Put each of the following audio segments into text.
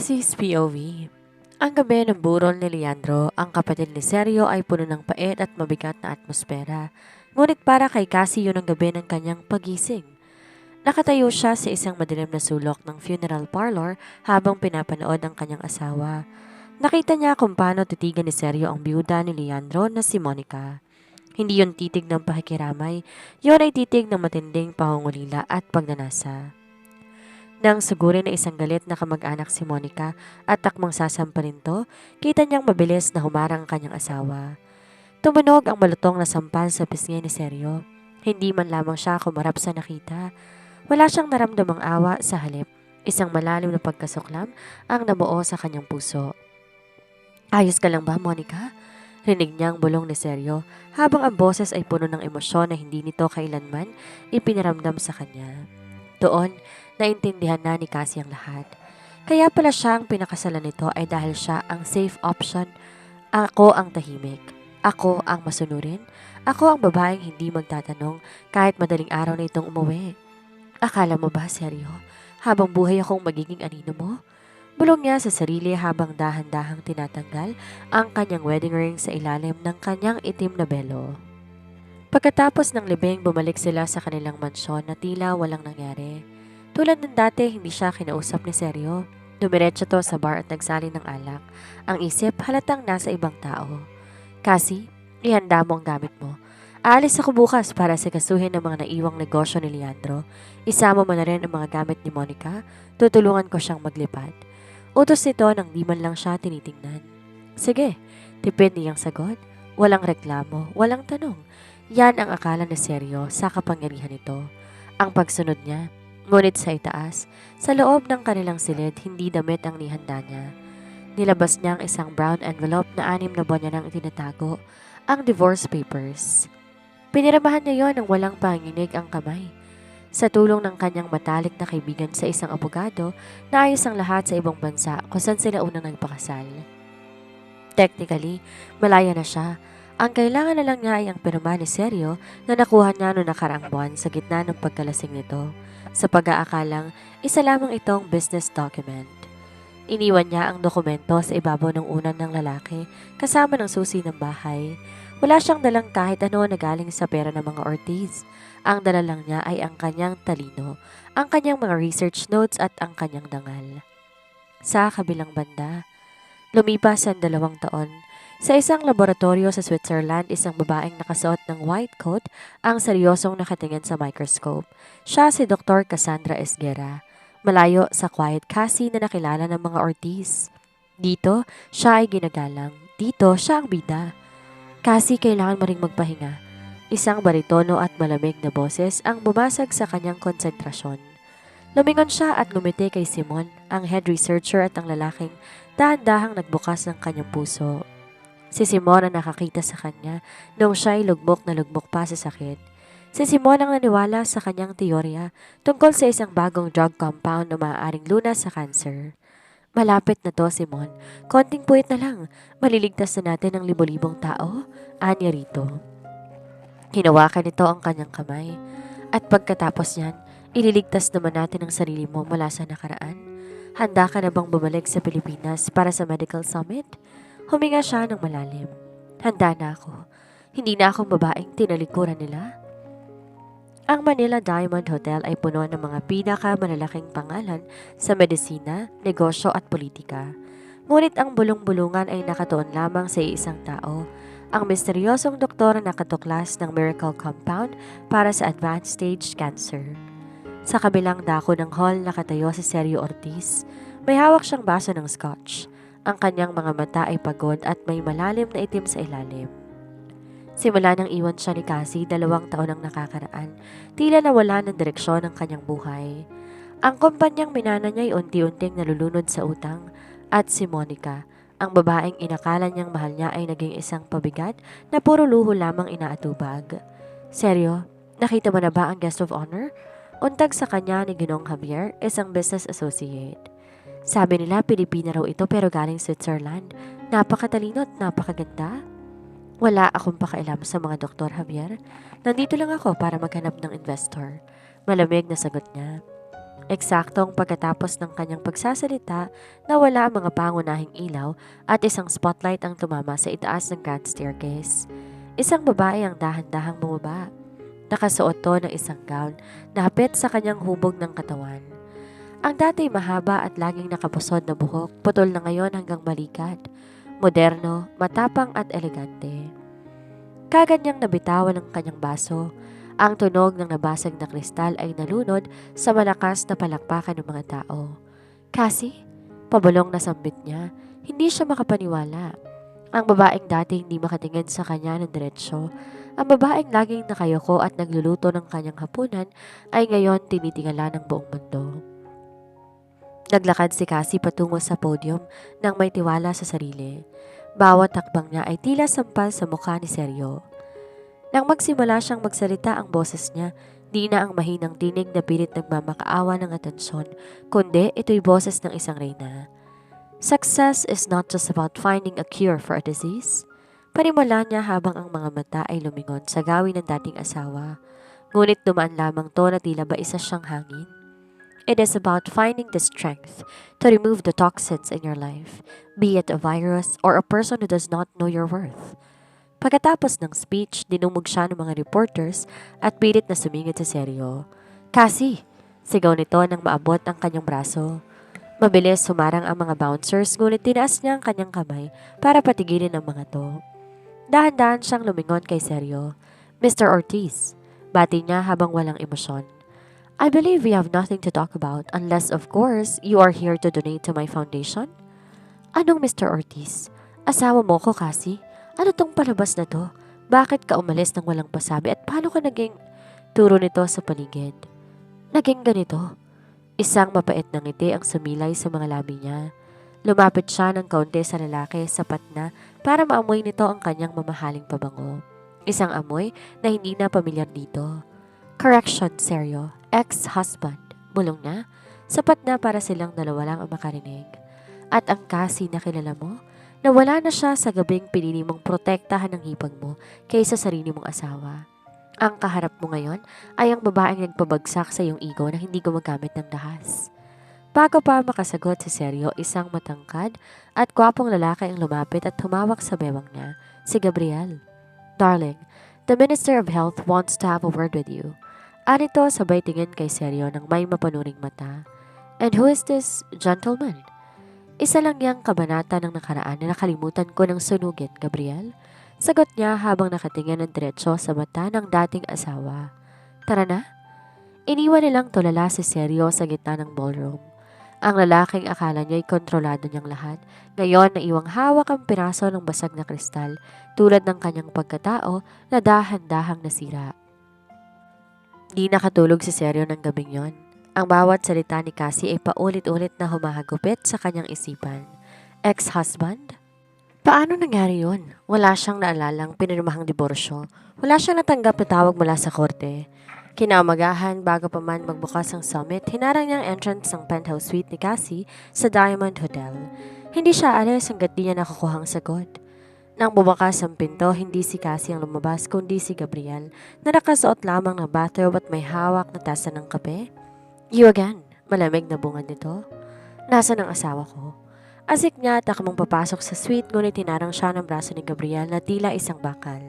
Cassie's POV. Ang gabi ng burol ni Leandro, ang kapatid ni Sergio ay puno ng pait at mabigat na atmosfera. Ngunit para kay Cassie yun ang gabi ng kanyang pagising. Nakatayo siya sa isang madilim na sulok ng funeral parlor habang pinapanood ang kanyang asawa. Nakita niya kung paano titigan ni Sergio ang biyuda ni Leandro na si Monica. Hindi yun titig ng pakikiramay, yun ay titig ng matinding pangungulila at pagnanasa. Nang sugurin na isang galit na kamag-anak si Monica at takmang sasampalin to, kita niyang mabilis na humarang ang kanyang asawa. Tumunog ang malutong na sampal sa pisngi ni Sergio. Hindi man lamang siya kumarap sa nakita. Wala siyang naramdamang awa sa halip. Isang malalim na pagkasuklam ang nabuo sa kanyang puso. Ayos ka lang ba, Monica? Rinig niyang bulong ni Sergio habang ang boses ay puno ng emosyon na hindi nito kailanman ipinaramdam sa kanya. Doon, naintindihan na ni Cassie ang lahat. Kaya pala siya ang pinakasalan nito ay dahil siya ang safe option. Ako ang tahimik. Ako ang masunurin. Ako ang babaeng hindi magtatanong kahit madaling araw na itong umuwi. Akala mo ba, Sergio, habang buhay akong magiging anino mo? Bulong niya sa sarili habang dahan-dahang tinatanggal ang kanyang wedding ring sa ilalim ng kanyang itim na belo. Pagkatapos ng libing, bumalik sila sa kanilang mansyon na tila walang nangyari. Tulad ng dati, hindi siya kinausap ni Sergio. Dumiretso to sa bar at nagsali ng alak. Ang isip halatang nasa ibang tao. Cassie, ihanda mo ang gamit mo. Aalis ako bukas para sikasuhin ang mga naiwang negosyo ni Leandro. Isama mo na rin ang mga gamit ni Monica. Tutulungan ko siyang maglipad. Utos nito nang di man lang siya tinitingnan. Sige, tipid niyang sagot. Walang reklamo, walang tanong. Yan ang akala ni Sergio sa kapangyarihan nito. Ang pagsunod niya, ngunit sa itaas, sa loob ng kanilang silid, hindi damit ang nihanda niya. Nilabas niya ang isang brown envelope na 6 na buwan niya nang itinatago, ang divorce papers. Piniramahan niya yon ng walang panginig ang kamay. Sa tulong ng kanyang matalik na kaibigan sa isang abogado, naayos ang lahat sa ibang bansa kung saan sila unang nagpakasal. Technically, malaya na siya. Ang kailangan na lang niya ay ang pirma ni Sergio na nakuha niya noong nakaraang buwan sa gitna ng pagkalasing nito. Sa pag-aakalang, isa lamang itong business document. Iniwan niya ang dokumento sa ibabaw ng unan ng lalaki kasama ng susi ng bahay. Wala siyang dalang kahit ano na galing sa pera ng mga Ortiz. Ang dala lang niya ay ang kanyang talino, ang kanyang mga research notes at ang kanyang dangal. Sa kabilang banda, lumipas ang 2 taon. Sa isang laboratorio sa Switzerland, isang babaeng nakasuot ng white coat ang seryosong nakatingin sa microscope. Siya si Dr. Cassandra Esguera, malayo sa quiet Cassie na nakilala ng mga Ortiz. Dito, siya ay ginagalang. Dito, siya ang bida. Cassie, kailangan mo ring magpahinga. Isang baritono at malamig na boses ang bumasag sa kanyang konsentrasyon. Lumingon siya at ngumiti kay Simon, ang head researcher at ang lalaking dahan-dahang nagbukas ng kanyang puso. Si Simon ang nakakita sa kanya noong siya ay lugmok na lugmok pa sa sakit. Si Simon ang naniwala sa kanyang teorya tungkol sa isang bagong drug compound na maaaring lunas sa cancer. Malapit na to, Simon. Konting puwit na lang. Maliligtas na natin ang libo-libong tao. Anya rito. Hinawakan nito ang kanyang kamay. At pagkatapos niyan, ililigtas naman natin ang sarili mo mula sa nakaraan. Handa ka na bang bumalik sa Pilipinas para sa medical summit? Huminga siya ng malalim. Handa na ako. Hindi na akong babaeng tinalikuran nila. Ang Manila Diamond Hotel ay puno ng mga pinakamalalaking pangalan sa medisina, negosyo at politika. Ngunit ang bulong-bulungan ay nakatuon lamang sa isang tao, ang misteryosong doktor na nakatuklas ng miracle compound para sa advanced stage cancer. Sa kabilang dako ng hall nakatayo si Sergio Ortiz. May hawak siyang baso ng scotch. Ang kanyang mga mata ay pagod at may malalim na itim sa ilalim. Simula nang iwan siya ni Cassie 2 taon ang nakakaraan, tila nawala ng direksyon ang kanyang buhay. Ang kumpanyang minana niya ay unti-unting nalulunod sa utang at si Monica, ang babaeng inakala niyang mahal niya ay naging isang pabigat na puro luho lamang inaatubag. Seryo, nakita mo na ba ang guest of honor? Untag sa kanya ni Ginong Javier, isang business associate. Sabi nila Pilipina raw ito pero galing Switzerland. Napakatalino at napakaganda. Wala akong pakialam sa mga doktor, Javier. Nandito lang ako para maghanap ng investor. Malamig na sagot niya. Eksaktong pagkatapos ng kanyang pagsasalita, nawala ang mga pangunahing ilaw at isang spotlight ang tumama sa itaas ng grand staircase. Isang babae ang dahan-dahang bumaba. Nakasuot to ng isang gown na hapit sa kanyang hubog ng katawan. Ang dati mahaba at laging nakapusod na buhok, putol na ngayon hanggang balikat. Moderno, matapang at elegante. Kagad niyang nabitawan ang kanyang baso. Ang tunog ng nabasag na kristal ay nalunod sa malakas na palakpakan ng mga tao. Kasi, pabulong na sambit niya, hindi siya makapaniwala. Ang babaeng dati hindi makatingin sa kanya ng diretsyo, ang babaeng laging nakayoko at nagluluto ng kanyang hapunan ay ngayon tinitingala ng buong mundo. Naglakad si Cassie patungo sa podium nang may tiwala sa sarili. Bawat takbang niya ay tila sampal sa mukha ni Seryo. Nang magsimula siyang magsalita ang boses niya, di na ang mahinang tinig na pilit nagmamakaawa ng atensyon, kundi ito'y boses ng isang reyna. Success is not just about finding a cure for a disease. Panimula niya habang ang mga mata ay lumingon sa gawin ng dating asawa. Ngunit dumaan lamang to na tila ba isa siyang hangin. It is about finding the strength to remove the toxins in your life, be it a virus or a person who does not know your worth. Pagkatapos ng speech, dinumog siya ng mga reporters at pilit na sumingit sa Seryo. Cassie! Sigaw nito nang maabot ang kanyang braso. Mabilis sumarang ang mga bouncers ngunit tinaas niya ang kanyang kamay para patigilin ang mga to. Dahan-dahan siyang lumingon kay Seryo. Mr. Ortiz, bati niya habang walang emosyon. I believe we have nothing to talk about unless of course you are here to donate to my foundation. Anong Mr. Ortiz? Asawa mo ko, Cassie? Ano tong palabas na to? Bakit ka umalis ng walang pasabi at paano ka naging turo nito sa paligid? Naging ganito. Isang mapait na ngiti ang sumilay sa mga labi niya. Lumapit siya ng kaunti sa lalaki sapat na para maamoy nito ang kanyang mamahaling pabango. Isang amoy na hindi na pamilyar dito. Correction, Seryo. Ex-husband. Bulong na. Sapat na para silang dalawa lang ang makarinig. At ang Cassie na kilala mo, nawala na siya sa gabing pinili mong protektahan ng hipag mo kaysa sarili mong asawa. Ang kaharap mo ngayon ay ang babaeng nagpabagsak sa iyong ego na hindi gumagamit ng dahas. Bago pa makasagot si Seryo, isang matangkad at gwapong lalaki ang lumapit at humawak sa bewang niya, si Gabriel. Darling, the Minister of Health wants to have a word with you. Anito sabay tingin kay Seryo ng may mapanuring mata. And who is this gentleman? Isa lang yang kabanata ng nakaraan na nakalimutan ko ng sunugin, Gabriel. Sagot niya habang nakatingin ng diretsyo sa mata ng dating asawa. Tara na. Iniwan nilang tulala si Seryo sa gitna ng ballroom. Ang lalaking akala niya'y kontrolado niyang lahat. Ngayon na iwang hawak ang piraso ng basag na kristal tulad ng kanyang pagkatao na dahan-dahang nasira. Di nakatulog si Seryo ng gabing yon. Ang bawat salita ni Cassie ay paulit-ulit na humahagupit sa kanyang isipan. Ex-husband? Paano nangyari yun? Wala siyang naalalang pinirmahang diborsyo. Wala siyang natanggap na tawag mula sa korte. Kinaumagahan bago pa man magbukas ang summit, hinarang niya ang entrance ng penthouse suite ni Cassie sa Diamond Hotel. Hindi siya alis hanggat di niya nakukuhang sagot. Nang bumakas ang pinto, hindi si Cassie ang lumabas kundi si Gabriel na nakasuot lamang ng bathrobe at may hawak na tasa ng kape. You again, malamig na bungad nito. Nasaan ang asawa ko? Asik niya at akmang papasok sa suite ngunit tinarang siya ng braso ni Gabriel na tila isang bakal.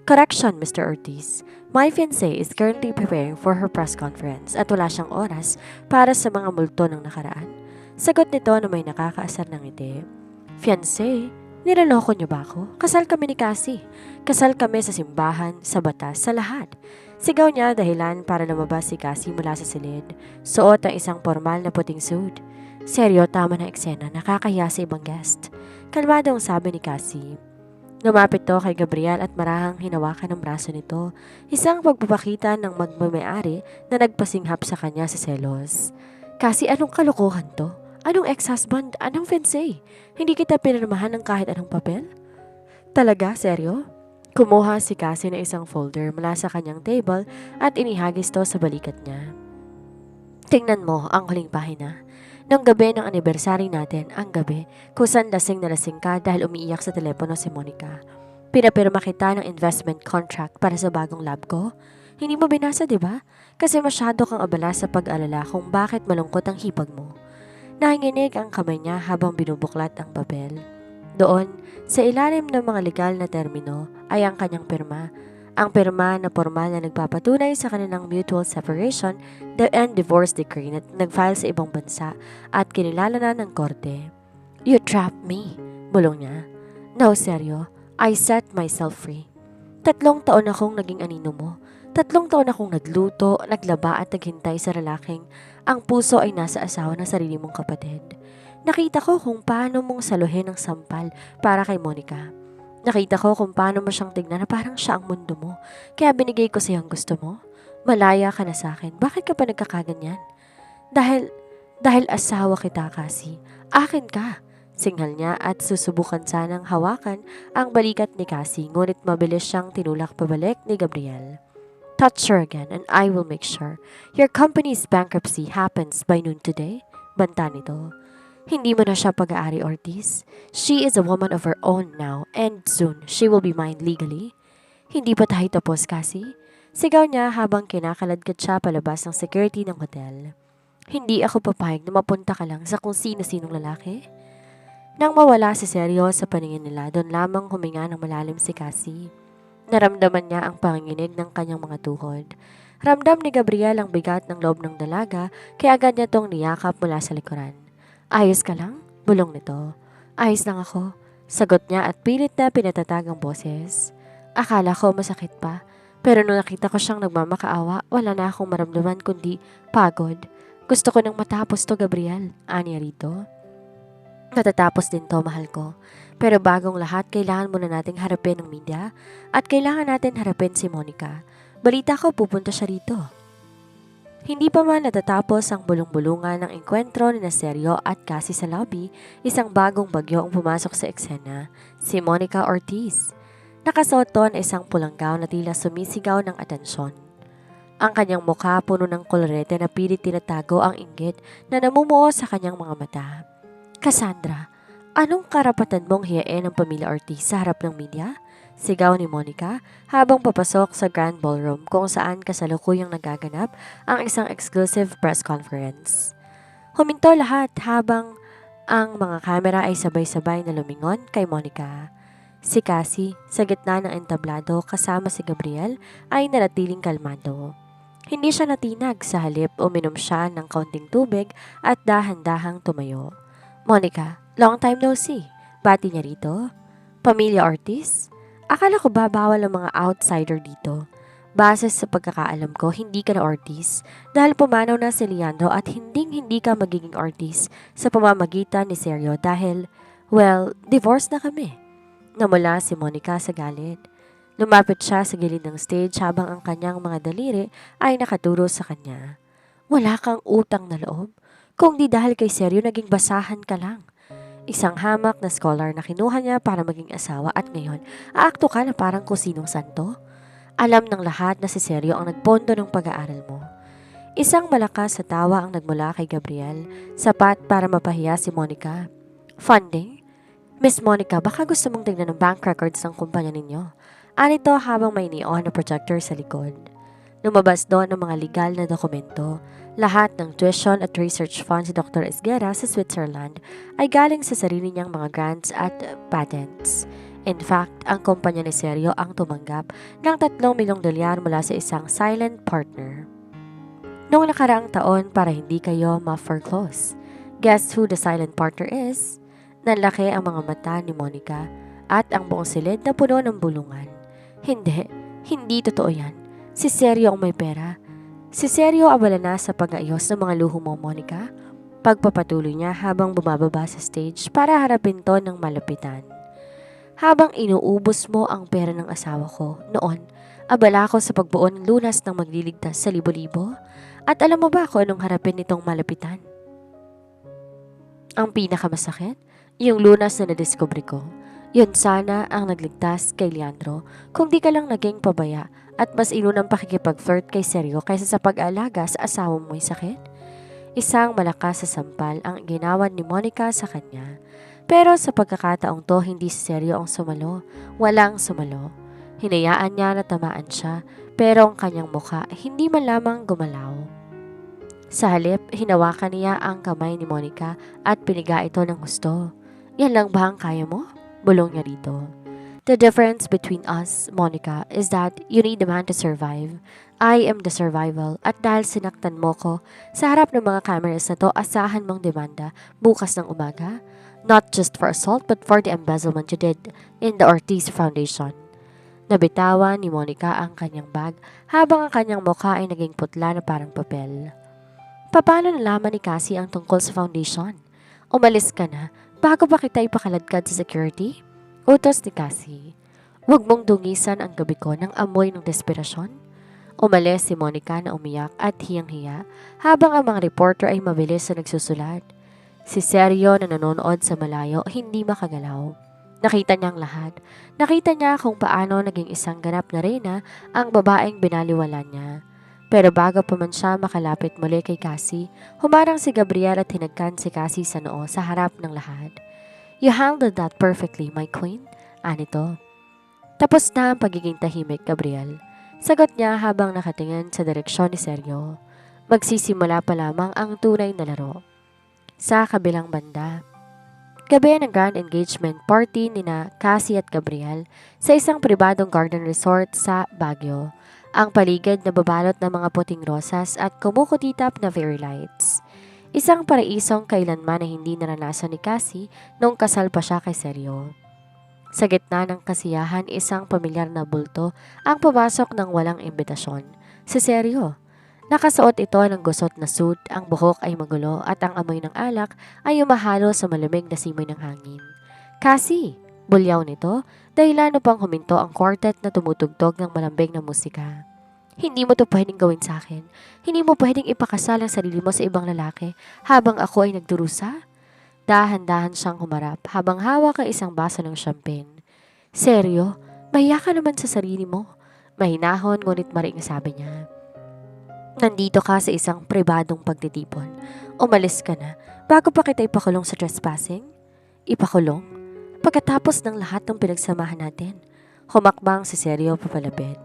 Correction, Mr. Ortiz. My fiancé is currently preparing for her press conference at wala siyang oras para sa mga multo ng nakaraan. Sagot nito na may nakakaasar ng ngiti. Fiancé? Niloloko niyo ba ako? Kasal kami ni Cassie. Kasal kami sa simbahan, sa batas, sa lahat. Sigaw niya dahilan para lumabas si Cassie mula sa silid. Suot ang isang formal na puting suit. Seryo, tama na eksena. Nakakahiya sa ibang guest. Kalmado ang sabi ni Cassie. Lumapit to kay Gabriel at marahang hinawakan ng braso nito. Isang pagpapakita ng magmamayari na nagpasinghap sa kanya sa selos. Cassie, anong kalokohan to? Anong ex-husband? Anong fiancé? Hindi kita pinirmahan ng kahit anong papel? Talaga? Seryo? Kumuha si Cassie ng isang folder mula sa kanyang table at inihagis to sa balikat niya. Tingnan mo ang huling pahina. Nung gabi ng anibersary natin, ang gabi, kusan lasing na lasing ka dahil umiiyak sa telepono si Monica. Pinapirma kita ng investment contract para sa bagong lab ko. Hindi mo binasa, di ba? Kasi masyado kang abala sa pag-alala kung bakit malungkot ang hipag mo. Nanginginig ang kamay niya habang binubuklat ang papel. Doon, sa ilalim ng mga legal na termino ay ang kanyang pirma. Ang pirma na formal na nagpapatunay sa kanilang mutual separation and divorce decree na nag-file sa ibang bansa at kinilala na ng korte. You trapped me, bulong niya. No, seryo. I set myself free. 3 taon akong naging anino mo. 3 taon akong nagluto, naglaba at naghintay sa lalaking ang puso ay nasa asawa ng sarili mong kapatid. Nakita ko kung paano mong saluhin ang sampal para kay Monica. Nakita ko kung paano mo siyang tignan na parang siya ang mundo mo. Kaya binigay ko sa ang gusto mo. Malaya ka na sa akin. Bakit ka pa nagkakaganyan? Dahil asawa kita, Cassie. Akin ka. Singhal niya at susubukan sanang hawakan ang balikat ni Cassie, ngunit mabilis siyang tinulak pabalik ni Gabriel. Touch her again and I will make sure your company's bankruptcy happens by noon today. Banta nito. Hindi mo na siya pag-aari, Ortiz. She is a woman of her own now and soon she will be mine legally. Hindi pa tayo tapos, Cassie? Sigaw niya habang kinakaladkad siya palabas ng security ng hotel. Hindi ako papayag na mapunta ka lang sa kung sino-sinong lalaki. Nang mawala si Sergio sa paningin nila, doon lamang huminga ng malalim si Cassie. Naramdaman niya ang panginginig ng kanyang mga tuhod. Ramdam ni Gabriel ang bigat ng loob ng dalaga kaya agad niya tong niyakap mula sa likuran. Ayos ka lang? Bulong nito. Ayos lang ako. Sagot niya at pilit na pinatatag ang boses. Akala ko masakit pa. Pero nung nakita ko siyang nagmamakaawa, wala na akong maramdaman kundi pagod. Gusto ko nang matapos to, Gabriel. Anya rito. Natatapos din to, mahal ko. Pero bagong lahat, kailangan muna nating harapin ang media at kailangan natin harapin si Monica. Balita ko pupunta siya rito. Hindi pa man natatapos ang bulong-bulungan ng engkwentro ni Sergio at Cassie sa lobby, isang bagong bagyo ang pumasok sa eksena, si Monica Ortiz. Nakasuot doon isang pulang gown na tila sumisigaw ng atensyon. Ang kanyang mukha puno ng kolorete na pilit tinatago ang inggit na namumuo sa kanyang mga mata. Cassandra, anong karapatan mong hiyain ang pamilya Ortiz sa harap ng media? Sigaw ni Monica habang papasok sa Grand Ballroom kung saan kasalukuyang nagaganap ang isang exclusive press conference. Huminto lahat habang ang mga kamera ay sabay-sabay na lumingon kay Monica. Si Cassie, sa gitna ng entablado kasama si Gabriel, ay nanatiling kalmado. Hindi siya natinag, sa halip uminom siya ng kaunting tubig at dahan-dahang tumayo. Monica, long time no see. Bati niya rito. Pamilya Ortiz? Akala ko ba bawal ang mga outsider dito? Base sa pagkakaalam ko, hindi ka na Ortiz dahil pumanaw na si Leandro at hindi ka magiging Ortiz sa pamamagitan ni Sergio dahil, well, divorce na kami. Namula si Monica sa galit. Lumapit siya sa gilid ng stage habang ang kanyang mga daliri ay nakaturo sa kanya. Wala kang utang na loob, kung di dahil kay Sergio naging basahan ka lang. Isang hamak na scholar na kinuha niya para maging asawa at ngayon, aakto ka na parang kusinong santo? Alam ng lahat na si Sergio ang nagpondo ng pag-aaral mo. Isang malakas sa tawa ang nagmula kay Gabriel, sapat para mapahiya si Monica. Funding? Miss Monica, baka gusto mong tignan ng bank records ng kumpanya ninyo. Anito habang may neon na projector sa likod. Lumabas doon ang mga legal na dokumento. Lahat ng tuition at research funds ni Dr. Esguera sa Switzerland ay galing sa sarili niyang mga grants at patents. In fact, ang kumpanya ni Sergio ang tumanggap ng $3 milyong mula sa isang silent partner. Noong nakaraang taon para hindi kayo ma-foreclose. Guess who the silent partner is? Nanlaki ang mga mata ni Monica at ang buong silid na puno ng bulungan. Hindi totoo yan. Si Sergio ang may pera. Si Sergio abala na sa pag-aayos ng mga luho mo, Monica. Pagpapatuloy niya habang bumababa sa stage para harapin to ng malapitan. Habang inuubos mo ang pera ng asawa ko, noon, abala ako sa pagbuo ng lunas ng magliligtas sa libo-libo. At alam mo ba kung anong harapin nitong malapitan? Ang pinakamasakit? Yung lunas na nadiskubre ko. Yun sana ang nagligtas kay Leandro kung di ka lang naging pabaya at mas inunang pakikipag-flirt kay Sergio kaysa sa pag-aalaga sa asawa mo'y sakit. Isang malakas sa sampal ang ginawan ni Monica sa kanya. Pero sa pagkakataong to, hindi si Sergio ang sumalo. Walang sumalo. Hinayaan niya na tamaan siya pero ang kanyang mukha hindi man lamang gumalaw. Sa halip, hinawakan niya ang kamay ni Monica at piniga ito ng gusto. Yan lang ba ang kaya mo? Bulong niya rito. The difference between us, Monica, is that you need a man to survive. I am the survival at dahil sinaktan mo ko, sa harap ng mga cameras na to, asahan mong demanda bukas ng umaga. Not just for assault but for the embezzlement you did in the Ortiz Foundation. Nabitawan ni Monica ang kanyang bag habang ang kanyang mukha ay naging putla na parang papel. Paano nalaman ni Cassie ang tungkol sa foundation? Umalis ka na bago pa kita ipakaladkad sa security? Utos ni Cassie. Huwag mong dungisan ang gabi ko ng amoy ng desperasyon. Umalis si Monica na umiyak at hiyang-hiya habang ang mga reporter ay mabilis na nagsusulat. Si Sergio na nanonood sa malayo hindi makagalaw. Nakita niya ang lahat. Nakita niya kung paano naging isang ganap na reyna ang babaeng binaliwala niya. Pero bago pa man siya makalapit muli kay Cassie, humarang si Gabriel at hinagkan si Cassie sa noo sa harap ng lahat. You handled that perfectly, my queen. Anito. Tapos na ang pagiging tahimik, Gabriel. Sagot niya habang nakatingin sa direksyon ni Sergio. Magsisimula pa lamang ang tunay na laro. Sa kabilang banda, gabi ng grand engagement party nina Cassie at Gabriel sa isang pribadong garden resort sa Baguio. Ang paligid na babalot ng mga puting rosas at kumukutitap na fairy lights. Isang paraisong kailanman na hindi naranasan ni Cassie nung kasal pa siya kay Sergio. Sa gitna ng kasiyahan, isang pamilyar na bulto ang pumasok ng walang imbitasyon. Si Sergio. Nakasuot ito ng gusot na suit, ang buhok ay magulo at ang amoy ng alak ay umahalo sa malamig na simoy ng hangin. Cassie, bulyaw nito, dahilan upang huminto ang quartet na tumutugtog ng malambing na musika. Hindi mo to pwedeng gawin sa akin. Hindi mo pwedeng ipakasal ang sarili mo sa ibang lalaki habang ako ay nagdurusa. Dahan-dahan siyang humarap habang hawak ang isang baso ng champagne. Seryo, mahiya ka naman sa sarili mo. Mahinahon ngunit maring sabi niya. Nandito ka sa isang pribadong pagtitipon. Umalis ka na bago pa kita ipakulong sa trespassing. Ipakulong? Pagkatapos ng lahat ng pinagsamahan natin. Humakbang si Sergio papalapit.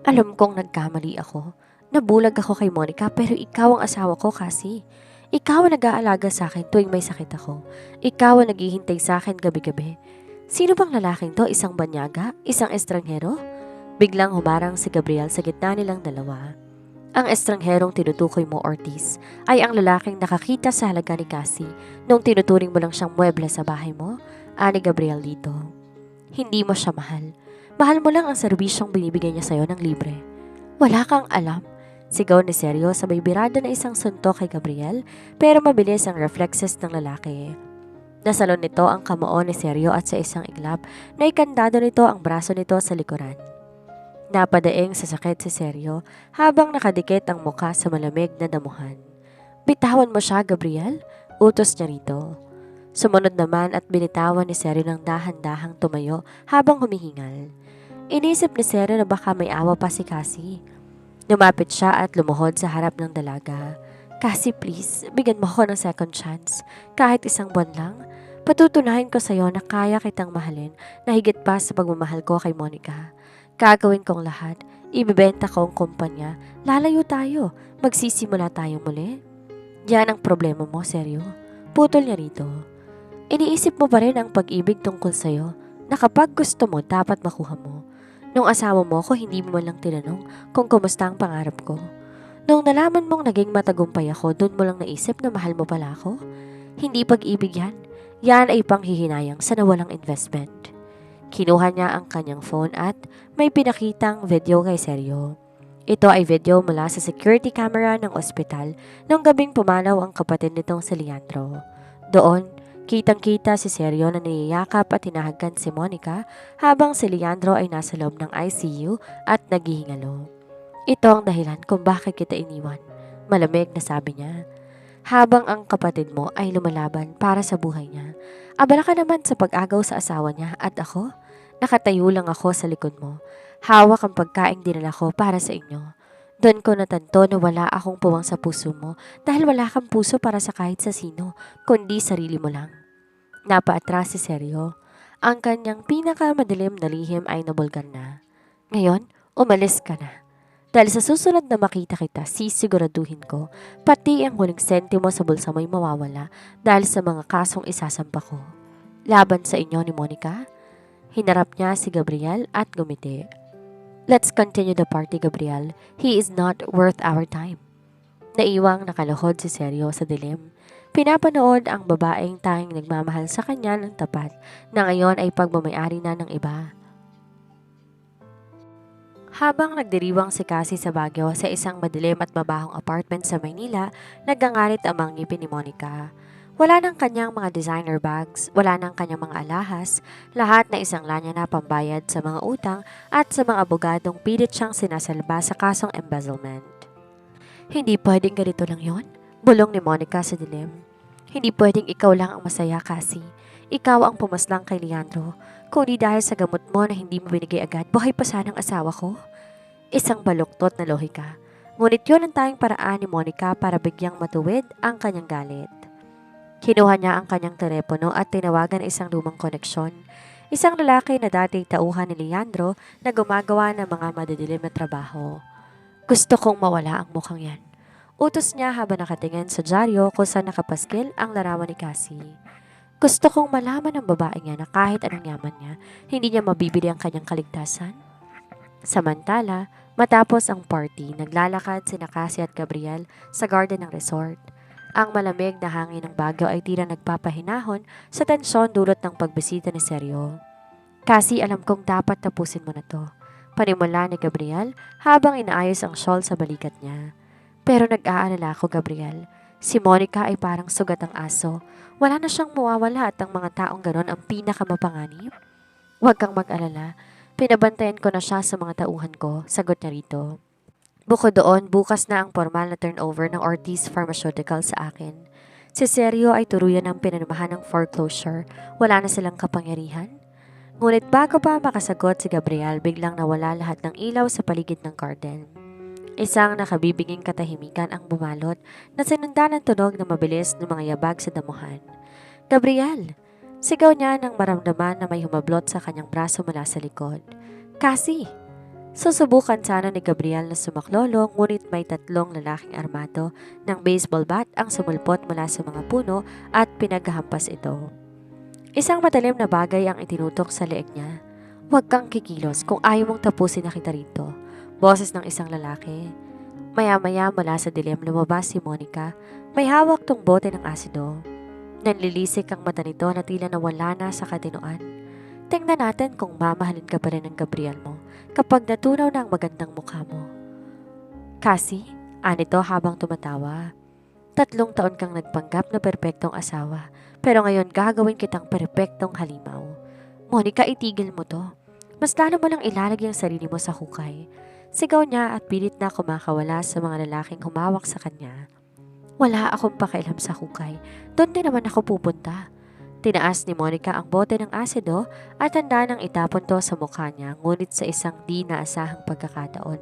Alam kong nagkamali ako. Nabulag ako kay Monica pero ikaw ang asawa ko kasi. Ikaw ang nag-aalaga sa akin tuwing may sakit ako. Ikaw ang naghihintay sa akin gabi-gabi. Sino bang lalaking to? Isang banyaga? Isang estranghero? Biglang humarang si Gabriel sa gitna nilang dalawa. Ang estrangherong tinutukoy mo, Ortiz, ay ang lalaking nakakita sa halaga ni Cassie nung tinuturing mo lang siyang mueble sa bahay mo, ani Gabriel dito. Hindi mo siya mahal. Mahal mo lang ang serbisyong binibigay niya sa'yo ng libre. Wala kang alam. Sigaw ni Sergio sabay birada na isang suntok kay Gabriel pero mabilis ang reflexes ng lalaki. Nasalon nito ang kamao ni Sergio at sa isang iglap na ikandado nito ang braso nito sa likuran. Napadaing sa sakit si Sergio habang nakadikit ang muka sa malamig na damuhan. Bitawan mo siya, Gabriel? Utos niya rito. Sumunod naman at binitawan ni Sergio ng dahan-dahang tumayo habang humihingal. Inisip ni Sergio na baka may awa pa si Cassie. Lumapit siya at lumuhod sa harap ng dalaga. Cassie, please, bigyan mo ako ng second chance. Kahit isang buwan lang, patutunayan ko sa iyo na kaya kitang mahalin na higit pa sa pagmamahal ko kay Monica. Gagawin kong lahat, ibibenta ko ang kumpanya, lalayo tayo, magsisimula tayo muli. Yan ang problema mo, Sergio. Putol niya rito. Iniisip mo pa rin ang pag-ibig tungkol sa'yo na kapag gusto mo, dapat makuha mo. Nung asawa mo ko, hindi mo man lang tinanong kung kumusta ang pangarap ko. Nung nalaman mong naging matagumpay ako, doon mo lang naisip na mahal mo pala ako? Hindi pag-ibig yan. Yan ay panghihinayang sa nawalang investment. Kinuha niya ang kanyang phone at may pinakitang video kay Sergio. Ito ay video mula sa security camera ng ospital nung gabing pumanaw ang kapatid nitong si Leandro. Doon, kitang-kita si Sergio na niyayakap at hinahagkan si Monica habang si Leandro ay nasa loob ng ICU at naghihingalo. Ito ang dahilan kung bakit kita iniwan. Malamig na sabi niya. Habang ang kapatid mo ay lumalaban para sa buhay niya. Abala ka naman sa pag-agaw sa asawa niya at ako. Nakatayo lang ako sa likod mo. Hawak ang pagkaing dinala ko para sa inyo. Doon ko natanto na wala akong puwang sa puso mo dahil wala kang puso para sa kahit sa sino, kundi sarili mo lang. Napaatras si Sergio. Ang kanyang pinakamadilim na lihim ay nabulgan na. Ngayon, umalis ka na. Dahil sa susunod na makita kita, sisiguraduhin ko, pati ang huling sentimo sa bulsa mo'y mawawala dahil sa mga kasong isasampa ko. Laban sa inyo ni Monica? Hinarap niya si Gabriel at gumiti. Let's continue the party, Gabriel. He is not worth our time. Naiwang nakaluhod si Seryo sa dilim. Pinapanood ang babaeng tanging nagmamahal sa kanya ng tapat na ngayon ay pagmamayari na ng iba. Habang nagdiriwang si Cassie sa Baguio sa isang madilim at mabahong apartment sa Maynila, nagangalit ang mga ngipin ni Monica. Wala ng kanyang mga designer bags, wala ng kanyang mga alahas, lahat na isang lanya na pambayad sa mga utang at sa mga abogadong pilit siyang sinasalba sa kasong embezzlement. Hindi pwedeng ganito lang yon, bulong ni Monica sa dilim. Hindi pwedeng ikaw lang ang masaya, Cassie. Ikaw ang pumaslang kay Leandro. Kundi dahil sa gamot mo na hindi mo binigay agad, buhay pa sana ang asawa ko. Isang baluktot na lohika. Ngunit yun ang tayong paraan ni Monica para bigyang matuwid ang kanyang galit. Kinuha niya ang kanyang telepono at tinawagan isang lumang koneksyon. Isang lalaki na dati tauhan ni Leandro na gumagawa ng mga madidilim na trabaho. Gusto kong mawala ang mukhang yan. Utos niya habang nakatingin sa dyaryo kung saan nakapaskil ang larawan ni Cassie. Gusto kong malaman ng babae niya na kahit anong yaman niya, hindi niya mabibili ang kanyang kaligtasan. Samantala, matapos ang party, naglalakad sina Cassie at Gabriel sa garden ng resort. Ang malamig na hangin ng Baguio ay tila nagpapahinahon sa tensyon dulot ng pagbisita ni Seryo. Cassie, alam kong dapat tapusin mo na to. Panimula ni Gabriel habang inaayos ang shawl sa balikat niya. Pero nag-aalala ako, Gabriel. Si Monica ay parang sugat ang aso. Wala na siyang mawawala at ang mga taong ganon ang pinakamapanganib. Huwag kang mag-alala. Pinabantayan ko na siya sa mga tauhan ko, sagot niya rito. Bukod doon, bukas na ang formal na turnover ng Ortiz Pharmaceutical sa akin. Si Seryo ay tuluyan ng pinanamahan ng foreclosure. Wala na silang kapangyarihan. Ngunit bago pa makasagot si Gabriel, biglang nawala lahat ng ilaw sa paligid ng garden. Isang nakabibiging katahimikan ang bumalot na sinundan ng tunog na mabilis ng mga yabag sa damuhan. Gabriel! Sigaw niya nang maramdaman na may humablot sa kanyang braso mula sa likod. Cassie! Susubukan sana ni Gabriel na sumaklolo ngunit may tatlong lalaking armado ng baseball bat ang sumulpot mula sa mga puno at pinaghahampas ito. Isang matalim na bagay ang itinutok sa leeg niya. Huwag kang kikilos kung ayaw mong tapusin na kita rito. Boses ng isang lalaki. Maya-maya mula sa dilim lumabas si Monica. May hawak tong bote ng asido. Nanlilisik ang mata nito na tila nawala na sa katinoan. Tingnan natin kung mamahalin ka pa rin ng Gabriel mo kapag natunaw na ang magandang mukha mo. Cassie, anito habang tumatawa. 3 taon kang nagpanggap na perpektong asawa, pero ngayon gagawin kitang perpektong halimaw. Monica, itigil mo to. Mas lalo mo lang ilalagay ang sarili mo sa hukay. Sigaw niya at pilit na kumakawala sa mga lalaking humawak sa kanya. Wala akong pakialam sa hukay. Doon din naman ako pupunta. Tinaas ni Monica ang bote ng asido at handa nang itapon to sa mukha niya, ngunit sa isang di naasahang pagkakataon.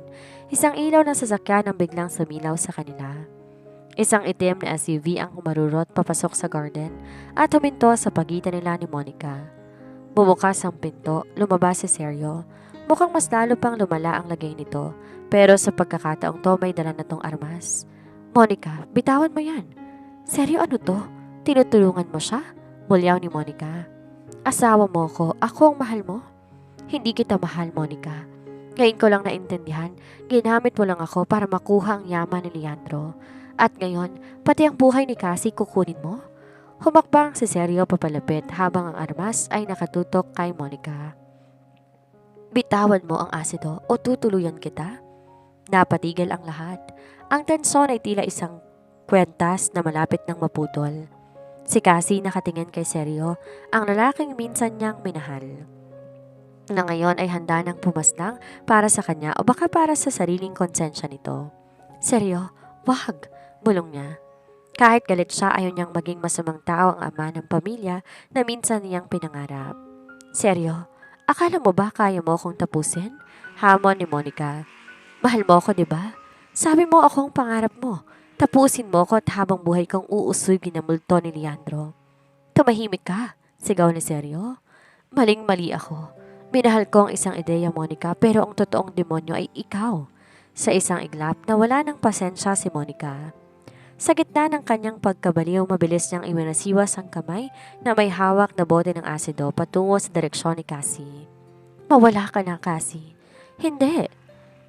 Isang ilaw ng sasakyan ang biglang sumilaw sa kanila. Isang itim na SUV ang humarurot papasok sa garden at huminto sa pagitan nila ni Monica. Bumukas ang pinto, lumabas si Seryo. Mukhang mas lalo pang lumala ang lagay nito, pero sa pagkakataong to may dala na tong armas. Monica, bitawan mo yan. Seryo, ano to? Tinutulungan mo siya? Mulyaw ni Monica. Asawa mo ko, ako ang mahal mo? Hindi kita mahal, Monica. Ngayon ko lang naintindihan, ginamit mo lang ako para makuha ang yaman ni Leandro. At ngayon, pati ang buhay ni Cassie kukunin mo? Humakbang si Seryo papalapit habang ang armas ay nakatutok kay Monica. Bitawan mo ang asido o tutuluyan kita? Napatigil ang lahat. Ang tensyon ay tila isang kwentas na malapit ng maputol. Si Cassie nakatingin kay Seryo, ang lalaking minsan niyang minahal. Na ngayon ay handa ng pumaslang para sa kanya o baka para sa sariling konsensya nito. Seryo, wag, bulong niya. Kahit galit siya, ayaw niyang maging masamang tao ang ama ng pamilya na minsan niyang pinangarap. Seryo, akala mo ba kaya mo akong tapusin? Hamon ni Monica. Mahal mo ako, di ba? Sabi mo ako ang pangarap mo. Tapusin mo ako at habang buhay kong uusoy ginamulto ni Leandro. Tumahimik ka, sigaw ni Seryo. Maling-mali ako. Minahal ko ang isang ideya, Monica, pero ang totoong demonyo ay ikaw. Sa isang iglap na wala ng pasensya si Monica. Sa gitna ng kanyang pagkabaliw, mabilis niyang iminasiwas ang kamay na may hawak na bote ng asido patungo sa direksyon ni Cassie. Mawala ka na, Cassie. Hindi.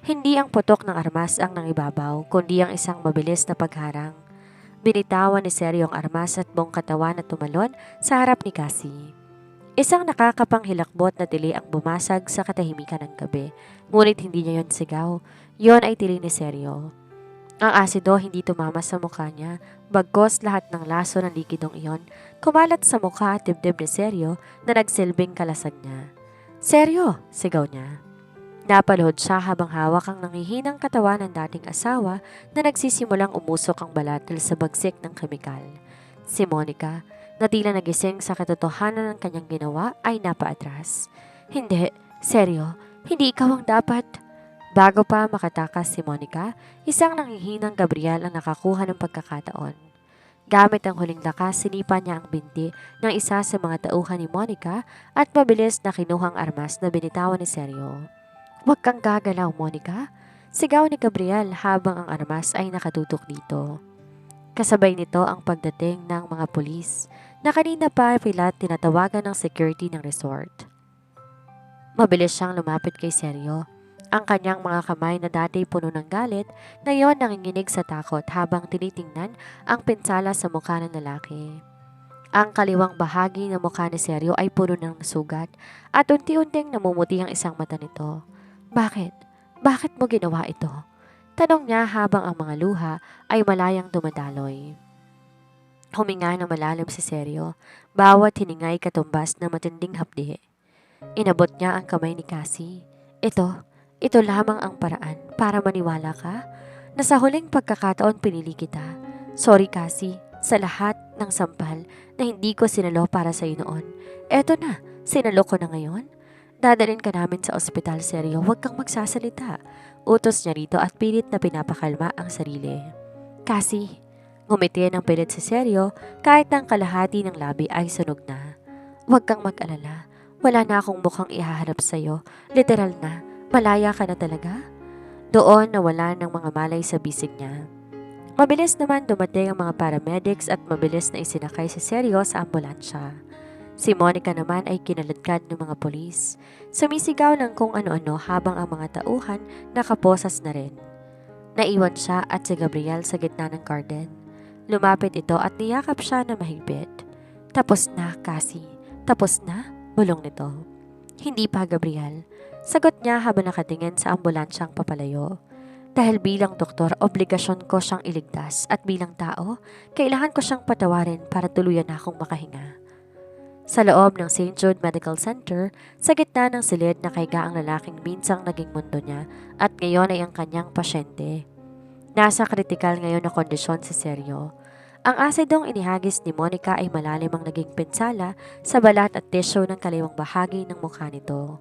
Hindi ang putok ng armas ang nangibabaw, kundi ang isang mabilis na pagharang. Binitawan ni Seryo ang armas at buong katawan na tumalon sa harap ni Cassie. Isang nakakapanghilakbot na tili ang bumasag sa katahimikan ng gabi, ngunit hindi niya yon sigaw. Yon ay tili ni Seryo. Ang asido hindi tumama sa mukha niya, bagkos lahat ng laso ng likidong iyon kumalat sa mukha at dibdib ni Seryo na nagsilbing kalasan niya. Seryo! Sigaw niya. Napaluhod siya habang hawak ang nangihinang katawan ng dating asawa na nagsisimulang umusok ang balat dahil sa bagsik ng kemikal. Si Monica, na tila nagising sa katotohanan ng kanyang ginawa, ay napaatras. Hindi, Seryo, hindi ikaw ang dapat. Bago pa makatakas si Monica, isang nangihinang Gabriel ang nakakuha ng pagkakataon. Gamit ang huling lakas, sinipa niya ang binti ng isa sa mga tauhan ni Monica at mabilis na kinuhang armas na binitawan ni Seryo. Huwag kang gagalaw, Monica. Sigaw ni Gabriel habang ang armas ay nakatutok dito. Kasabay nito ang pagdating ng mga pulis na kanina pa pilat tinatawagan ng security ng resort. Mabilis siyang lumapit kay Seryo. Ang kanyang mga kamay na dati puno ng galit, ngayon nanginginig sa takot habang tinitingnan ang pinsala sa mukha ng lalaki. Ang kaliwang bahagi ng mukha ni Seryo ay puno ng sugat at unti-unting namumuti ang isang mata nito. Bakit? Bakit mo ginawa ito? Tanong niya habang ang mga luha ay malayang dumadaloy. Huminga ng malalim si Seryo, bawat hiningay katumbas ng matinding hapdi. Inabot niya ang kamay ni Cassie. Ito lamang ang paraan para maniwala ka na sa huling pagkakataon pinili kita. Sorry Cassie, sa lahat ng sampal na hindi ko sinalo para sa iyo noon. Eto na, sinalo ko na ngayon. Dadalhin ka namin sa ospital, Seryo, huwag kang magsasalita. Utos niya rito at pilit na pinapakalma ang sarili. Cassie, ngumiti ng pilit si Seryo kahit ang kalahati ng labi ay sunog na. Huwag kang mag-alala, wala na akong mukhang ihaharap sa iyo, literal na. Malaya ka na talaga? Doon nawala ng mga malay sa bisig niya. Mabilis naman dumating ang mga paramedics at mabilis na isinakay si Seryo sa ambulansya. Si Monica naman ay kinaladkad ng mga polis. Sumisigaw ng kung ano-ano habang ang mga tauhan nakaposas na rin. Naiwan siya at si Gabriel sa gitna ng garden. Lumapit ito at niyakap siya na mahigpit. Tapos na, Cassie. Tapos na? Bulong nito. Hindi pa, Gabriel. Sagot niya habang nakatingin sa ambulansyang papalayo. Dahil bilang doktor, obligasyon ko siyang iligtas at bilang tao, kailangan ko siyang patawarin para tuluyan na akong makahinga. Sa loob ng St. Jude Medical Center, sa gitna ng silid nakahiga ang lalaking minsang naging mundo niya at ngayon ay ang kanyang pasyente. Nasa kritikal ngayon na kondisyon si Seryo. Ang asidong inihagis ni Monica ay malalim ang naging pinsala sa balat at tissue ng kaliwang bahagi ng mukha nito.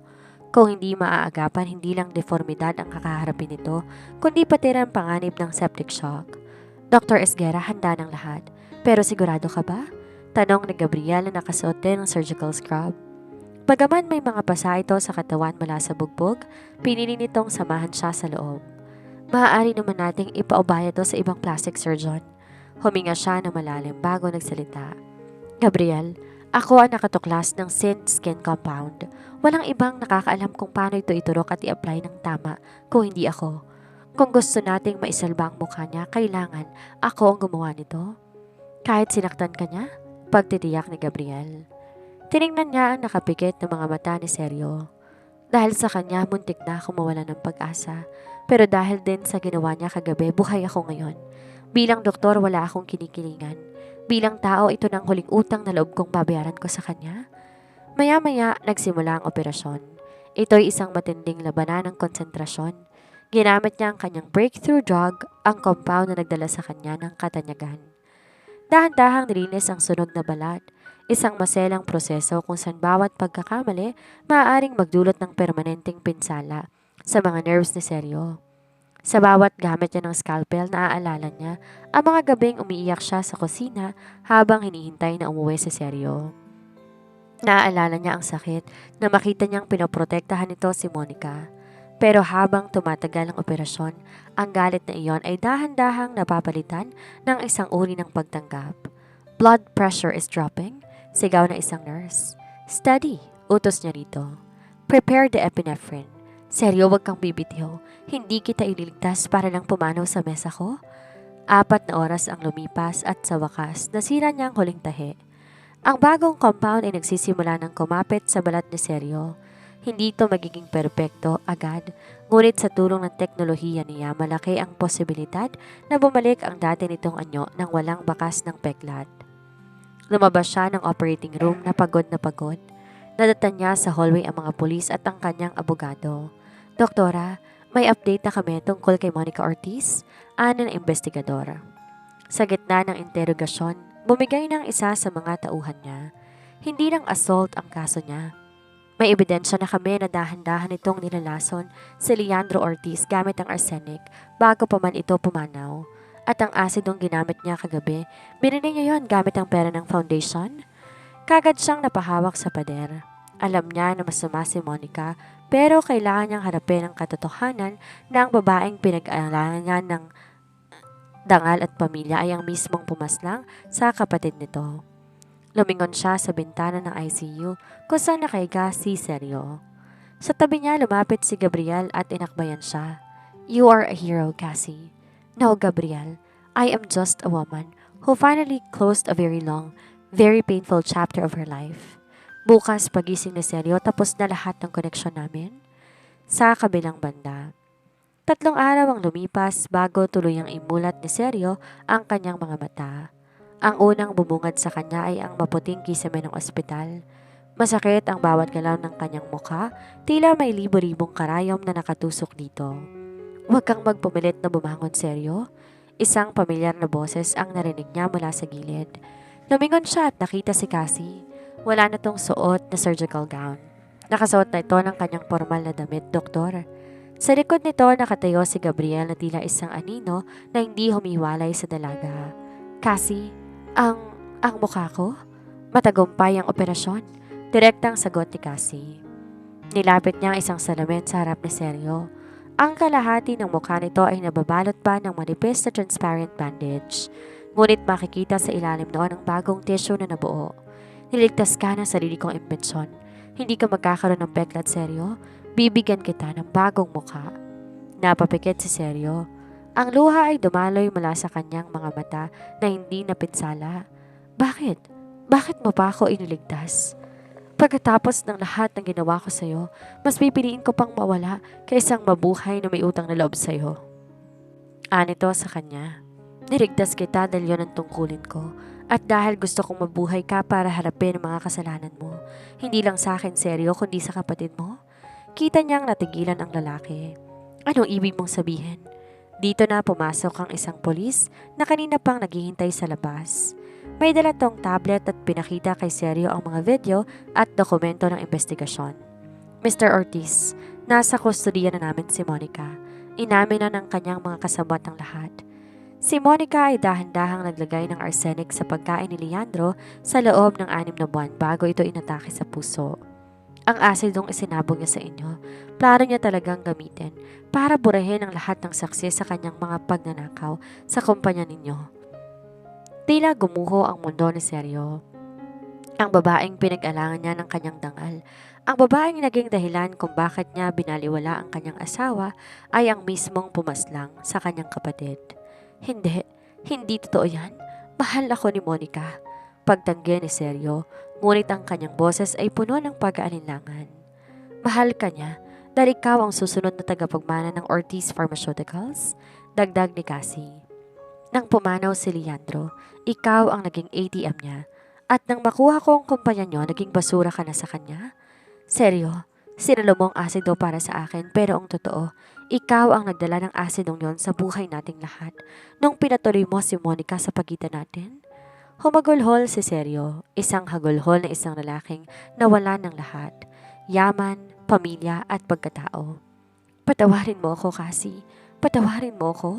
Kung hindi maaagapan, hindi lang deformidad ang kakaharapin nito, kundi pati rin panganib ng septic shock. Dr. Esguera, handa ng lahat. Pero sigurado ka ba? Tanong ni Gabriel na nakasuot din ng surgical scrub. Bagaman may mga pasa ito sa katawan mula sa bugbog, pinili nitong samahan siya sa loob. Maaari naman nating ipaubaya to sa ibang plastic surgeon. Huminga siya na malalim bago nagsalita. Gabriel, ako ang nakatuklas ng Synth Skin Compound. Walang ibang nakakaalam kung paano ito iturok at i-apply ng tama kung hindi ako. Kung gusto nating maisalba ang mukha niya, kailangan ako ang gumawa nito. Kahit sinaktan ka niya, pagtitiyak ni Gabriel. Tiningnan niya ang nakapikit ng mga mata ni Seryo. Dahil sa kanya, muntik na ako mawala ng pag-asa. Pero dahil din sa ginawa niya kagabi, buhay ako ngayon. Bilang doktor, wala akong kinikilingan. Bilang tao, ito ng huling utang na loob kong babayaran ko sa kanya. Maya-maya, nagsimula ang operasyon. Ito'y isang matinding labanan ng konsentrasyon. Ginamit niya ang kanyang breakthrough drug, ang compound na nagdala sa kanya ng katanyagan. Dahan-dahang nilinis ang sunog na balat. Isang maselang proseso kung saan bawat pagkakamali maaaring magdulot ng permanenteng pinsala sa mga nerves ni Seryo. Sa bawat gamit niya ng scalpel, naaalala niya ang mga gabing umiiyak siya sa kusina habang hinihintay na umuwi si Seryo. Naaalala niya ang sakit na makita niyang pinoprotektahan nito si Monica. Pero habang tumatagal ang operasyon, ang galit na iyon ay dahan-dahang napapalitan ng isang uri ng pagtanggap. Blood pressure is dropping, sigaw na isang nurse. Steady, utos niya rito. Prepare the epinephrine. Seryo, wag kang bibitiw. Hindi kita ililigtas para lang pumanaw sa mesa ko. 4 na oras ang lumipas at sa wakas, nasira niya ang huling tahi. Ang bagong compound ay nagsisimula ng kumapit sa balat ni Seryo. Hindi ito magiging perpekto agad, ngunit sa tulong ng teknolohiya niya malaki ang posibilidad na bumalik ang dati nitong anyo nang walang bakas ng peklat. Lumabas siya ng operating room na pagod na pagod. Nadatan niya sa hallway ang mga pulis at ang kanyang abogado. Doktora, may update na kami tungkol kay Monica Ortiz, ana ng investigador. Sa gitna ng interogasyon, bumigay ng isa sa mga tauhan niya. Hindi lang assault ang kaso niya. May ebidensya na kami na dahan-dahan itong nilalason si Leandro Ortiz gamit ang arsenic bago pa man ito pumanaw. At ang asidong ginamit niya kagabi, binili niya yon gamit ang pera ng foundation. Kagad siyang napahawak sa pader. Alam niya na masama si Monica pero kailangan niyang harapin ang katotohanan na ang babaeng pinag-aalalan niya ng dangal at pamilya ay ang mismong pumaslang sa kapatid nito. Lumingon siya sa bintana ng ICU kung saan nakahiga si Seryo. Sa tabi niya lumapit si Gabriel at inakbayan siya. You are a hero, Cassie. No, Gabriel. I am just a woman who finally closed a very long, very painful chapter of her life. Bukas pagising ni Seryo tapos na lahat ng koneksyon namin. Sa kabilang banda. 3 araw ang lumipas bago tuluyang imulat ni Seryo ang kanyang mga mata. Ang unang bumungad sa kanya ay ang maputing kisame ng ospital. Masakit ang bawat galaw ng kanyang mukha, tila may libo-libong karayom na nakatusok dito. Huwag kang magpumilit na bumangon, Seryo. Isang pamilyar na boses ang narinig niya mula sa gilid. Lumingon siya at nakita si Cassie. Wala na tong suot na surgical gown. Nakasuot na ito ng kanyang formal na damit, doktor. Sa likod nito nakatayo si Gabriel na tila isang anino na hindi humiwalay sa dalaga. Cassie, ang mukha ko? Matagumpay ang operasyon. Direktang sagot ni Cassie. Nilapit niya ang isang salamin sa harap ni Seryo. Ang kalahati ng mukha nito ay nababalot pa ng manipis na transparent bandage. Ngunit makikita sa ilalim noon ang bagong tissue na nabuo. Niligtas ka ng sarili kong impensyon. Hindi ka magkakaroon ng peklat, Seryo. Bibigyan kita ng bagong mukha. Napapikit si Seryo. Ang luha ay dumaloy mula sa kanyang mga mata na hindi napinsala. Bakit? Bakit mo pa ako iniligtas? Pagkatapos ng lahat ng ginawa ko sa'yo, mas pipiliin ko pang mawala kaysang mabuhay na may utang na loob sa'yo. Anito sa kanya. Niligtas kita dahil yun ang tungkulin ko. At dahil gusto kong mabuhay ka para harapin ang mga kasalanan mo. Hindi lang sa akin, Seryo, kundi sa kapatid mo. Kita niyang natigilan ang lalaki. Anong ibig mong sabihin? Dito na pumasok ang isang polis na kanina pang naghihintay sa labas. May dala tong tablet at pinakita kay Seryo ang mga video at dokumento ng investigasyon. Mr. Ortiz, nasa kustodiya na namin si Monica. Inamin na ng kanyang mga kasabwat ang lahat. Si Monica ay dahan-dahang naglagay ng arsenic sa pagkain ni Leandro sa loob ng 6 na buwan bago ito inatake sa puso. Ang asidong isinabog niya sa inyo, plano niya talagang gamitin para burahin ang lahat ng saksi sa kanyang mga pagnanakaw sa kumpanya ninyo. Tila gumuho ang mundo ni Seryo. Ang babaeng pinag-alangan niya ng kanyang dangal. Ang babaeng naging dahilan kung bakit niya binaliwala ang kanyang asawa ay ang mismong pumaslang sa kanyang kapatid. Hindi totoo yan. Mahal ako ni Monica. Pagtanggi ni Seryo, ngunit ang kanyang boses ay puno ng pag-aalinlangan. Mahal ka niya dahil ikaw ang susunod na tagapagmana ng Ortiz Pharmaceuticals, dagdag ni Cassie. Nang pumanaw si Leandro, ikaw ang naging ATM niya at nang makuha ko ang kumpanya niyo, naging basura ka na sa kanya? Seryo, sinalo mo ang asido para sa akin pero ang totoo, ikaw ang nagdala ng asidong yon sa buhay nating lahat nung pinatuloy mo si Monica sa pagitan natin. Humagulhol si Seryo, isang hagulhol na isang lalaking nawalan ng lahat, yaman, pamilya at pagkatao. Patawarin mo ako, Cassie. Patawarin mo ako.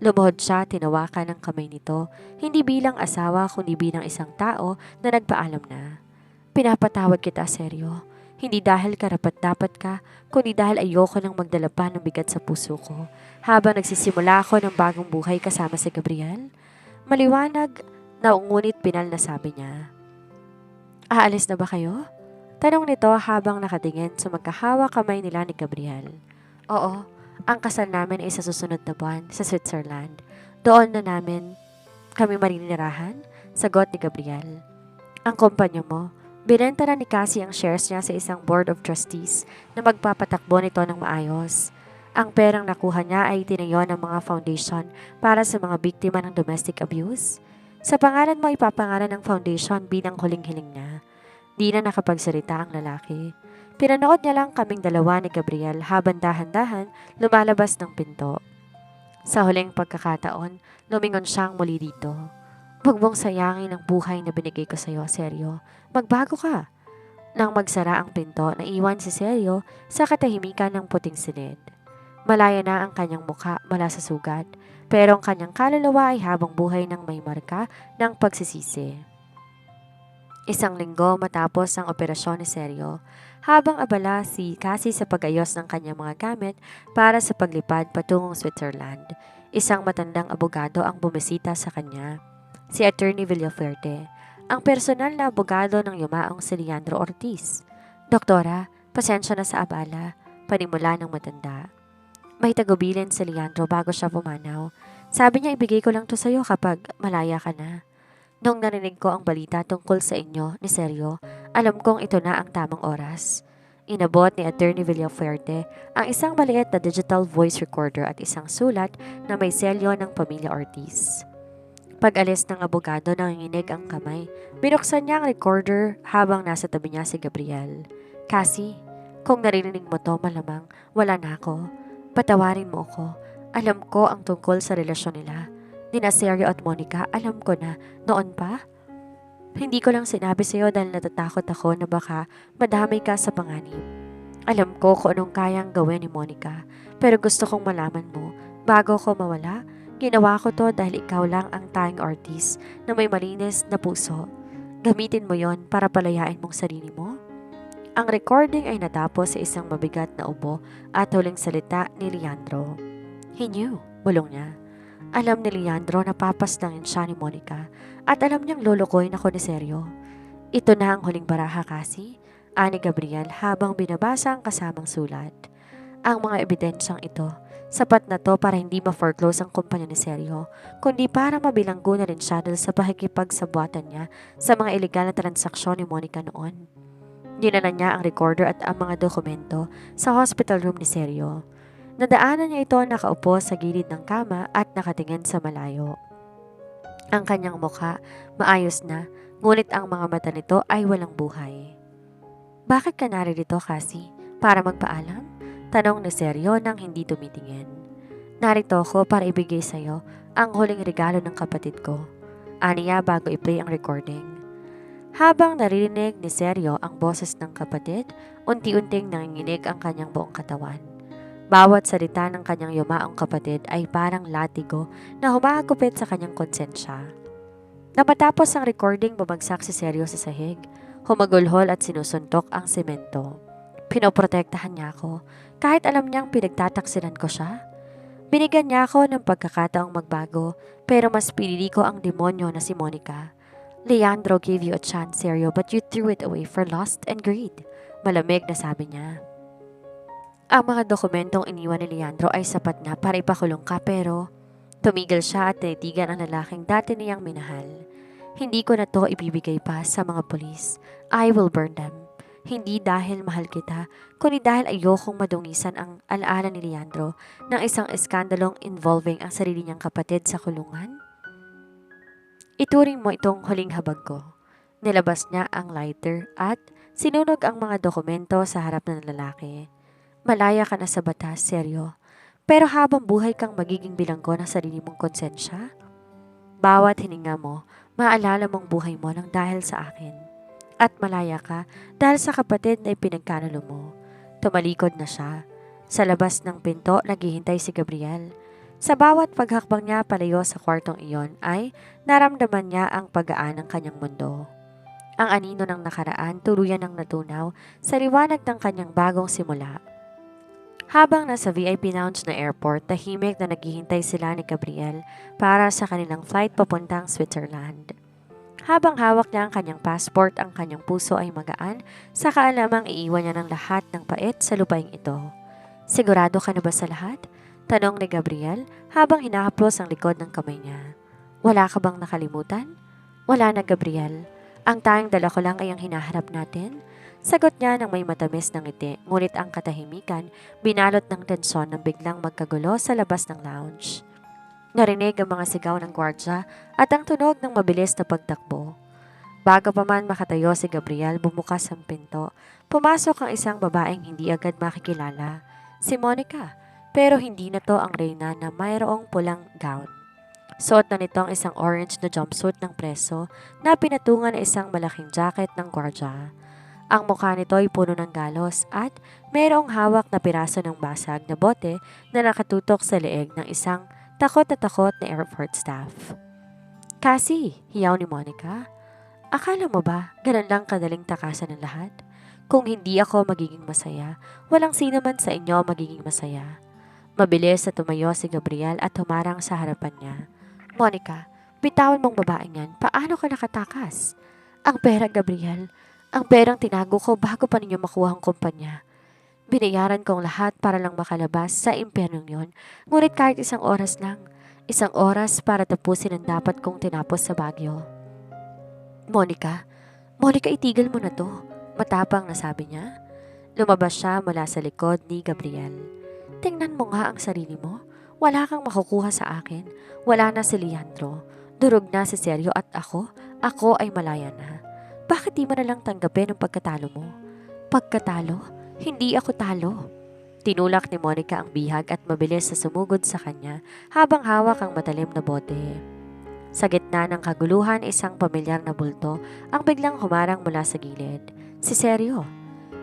Lumuhod siya, tinawakan ng kamay nito, hindi bilang asawa kundi bilang isang tao na nagpaalam na. Pinapatawad kita, Seryo. Hindi dahil karapat-dapat ka, kundi dahil ayoko nang magdala pa ng bigat sa puso ko habang nagsisimula ako ng bagong buhay kasama si Gabriel. Maliwanag na ngunit pinal na sabi niya. Aalis na ba kayo? Tanong nito habang nakatingin sa magkahawak kamay nila ni Gabriel. Oo, ang kasal namin ay sa susunod na buwan sa Switzerland. Doon na namin kami maninirahan, sagot ni Gabriel. Ang kumpanya mo, binenta na ni Cassie ang shares niya sa isang board of trustees na magpapatakbo nito ng maayos. Ang perang nakuha niya ay tinayo ng mga foundation para sa mga biktima ng domestic abuse. Sa pangalan mo ipapangalan ng foundation bilang huling hiling niya. Di na nakapagsalita ang lalaki. Pinanood niya lang kaming dalawa ni Gabriel habang dahan-dahan lumalabas ng pinto. Sa huling pagkakataon, lumingon siyang muli dito. Huwag mong sayangin ang buhay na binigay ko sa iyo, Seryo. Magbago ka. Nang magsara ang pinto, naiwan si Seryo sa katahimikan ng puting silid. Malaya na ang kanyang mukha mula sa sugat, pero ang kanyang kaluluwa ay habang buhay ng may marka ng pagsisisi. Isang linggo matapos ang operasyon ni Seryo, habang abala si Cassie sa pag-ayos ng kanyang mga gamit para sa paglipad patungong Switzerland. Isang matandang abogado ang bumisita sa kanya, si Attorney Villafuerte, ang personal na abogado ng yumaong si Leandro Ortiz. Doktora, pasensya na sa abala, panimula ng matanda. May tagubilin si Leandro bago siya pumanaw. Sabi niya ibigay ko lang to sa'yo kapag malaya ka na. Nung narinig ko ang balita tungkol sa inyo ni Seryo, alam kong ito na ang tamang oras. Inabot ni Attorney Villafuerte ang isang maliit na digital voice recorder at isang sulat na may selyo ng pamilya Ortiz. Pag-alis ng abogado nanginginig ang kamay, binuksan niya ang recorder habang nasa tabi niya si Gabriel. Cassie, kung narinig mo to malamang, wala na ako. Patawarin mo ako. Alam ko ang tungkol sa relasyon nila. Nina Seryo at Monica, alam ko na. Noon pa? Hindi ko lang sinabi sa'yo dahil natatakot ako na baka madamay ka sa panganib. Alam ko kung anong kayang gawin ni Monica, pero gusto kong malaman mo, bago ko mawala, ginawa ko to dahil ikaw lang ang tanging artist na may malinis na puso. Gamitin mo yon para palayain mong sarili mo. Ang recording ay natapos sa isang mabigat na ubo at huling salita ni Leandro. He knew, bulong niya. Alam ni Leandro na papastangin siya ni Monica at alam niyang lulukoy ako ni Seryo. Ito na ang huling baraha kasi, ani Gabriel habang binabasa ang kasamang sulat. Ang mga ebidensyang ito, sapat na to para hindi ma-foreclose ang kumpanya ni Seryo, kundi para mabilanggo na rin siya dahil sa pakikipagsabuatan niya sa mga ilegal na transaksyon ni Monica noon. Dinala niya ang recorder at ang mga dokumento sa hospital room ni Seryo. Nadaanan niya ito nakaupo sa gilid ng kama at nakatingin sa malayo. Ang kanyang mukha maayos na, ngunit ang mga mata nito ay walang buhay. Bakit ka naririto, Cassie? Para magpaalam? Tanong ni Seryo nang hindi tumitingin. Narito ako para ibigay sa iyo ang huling regalo ng kapatid ko. Aniya bago i-play ang recording. Habang naririnig ni Seryo ang boses ng kapatid, unti-unting nanginginig ang kanyang buong katawan. Bawat salita ng kanyang yumaong kapatid ay parang latigo na humahagupit sa kanyang konsensya. Nang matapos ang recording, bumagsak si Seryo sa sahig. Humagulhol at sinusuntok ang semento. Pinoprotektahan niya ako kahit alam niyang pinagtataksilan ko siya. Binigyan niya ako ng pagkakataong magbago pero mas pinili ko ang demonyo na si Monica. Leandro gave you a chance, Seryo, but you threw it away for lust and greed. Malamig na sabi niya. Ang mga dokumentong iniwan ni Leandro ay sapat na para ipakulong ka pero tumigil siya at tinitigan ang lalaking dati niyang minahal. Hindi ko na to ibibigay pa sa mga pulis. I will burn them. Hindi dahil mahal kita, kundi dahil ayokong madungisan ang alaala ni Leandro ng isang eskandalong involving ang sarili niyang kapatid sa kulungan. Ituring mo itong huling habag ko. Nilabas niya ang lighter at sinunog ang mga dokumento sa harap ng lalaki. Malaya ka na sa batas, Seryo. Pero habang buhay kang magiging bilanggo ng sarili mong konsensya, bawat hininga mo, maalala mong buhay mo nang dahil sa akin. At malaya ka dahil sa kapatid na ipinagkanalo mo. Tumalikod na siya. Sa labas ng pinto, naghihintay si Gabriel. Sa bawat paghakbang niya palayo sa kwartong iyon ay naramdaman niya ang paggaan ng kanyang mundo. Ang anino ng nakaraan tuluyan ng natunaw sa liwanag ng kanyang bagong simula. Habang nasa VIP lounge na airport, tahimik na naghihintay sila ni Gabriel para sa kanilang flight papuntang Switzerland. Habang hawak niya ang kanyang passport, ang kanyang puso ay magaan sa kaalamang iiwan niya ng lahat ng pait sa lupaing ito. Sigurado ka na ba sa lahat? Tanong ni Gabriel habang hinahaplos ang likod ng kamay niya. Wala ka bang nakalimutan? Wala na, Gabriel. Ang tanging dala ko lang ay ang hinaharap natin. Sagot niya ng may matamis na ngiti, ngunit ang katahimikan binalot ng tensyon nang biglang magkagulo sa labas ng lounge. Narinig ang mga sigaw ng gwardya at ang tunog ng mabilis na pagtakbo. Bago pa man makatayo si Gabriel, bumukas ang pinto. Pumasok ang isang babaeng hindi agad makikilala, si Monica, pero hindi na to ang reyna na mayroong pulang gown. Suot na nito ang isang orange na jumpsuit ng preso na pinatungan na isang malaking jacket ng gwardya. Ang mukha nito ay puno ng galos at mayroong hawak na piraso ng basag na bote na nakatutok sa leeg ng isang takot na airport staff. Cassie, hiyaw ni Monica. Akala mo ba ganun lang kadaling takasan ng lahat? Kung hindi ako magiging masaya, walang sino man sa inyo magiging masaya. Mabilis na tumayo si Gabriel at humarang sa harapan niya. Monica, bitawan mong babaeng yan. Paano ka nakatakas? Ang pera, Gabriel. Ang perang tinago ko bago pa ninyo makuha ang kumpanya. Binayaran kong lahat para lang makalabas sa impyernong yon. Ngunit kahit isang oras lang, isang oras para tapusin ang dapat kong tinapos sa Baguio. Monica, itigil mo na to. Matapang na sabi niya. Lumabas siya mula sa likod ni Gabriel. Tingnan mo nga ang sarili mo. Wala kang makukuha sa akin. Wala na si Leandro. Durog na si Sergio at ako ay malaya na. Bakit di mo na lang tanggapin ang pagkatalo mo? Pagkatalo? Hindi ako talo. Tinulak ni Monica ang bihag at mabilis na sumugod sa kanya habang hawak ang matalim na bote. Sa gitna ng kaguluhan, isang pamilyar na bulto ang biglang humarang mula sa gilid. Si Sergio.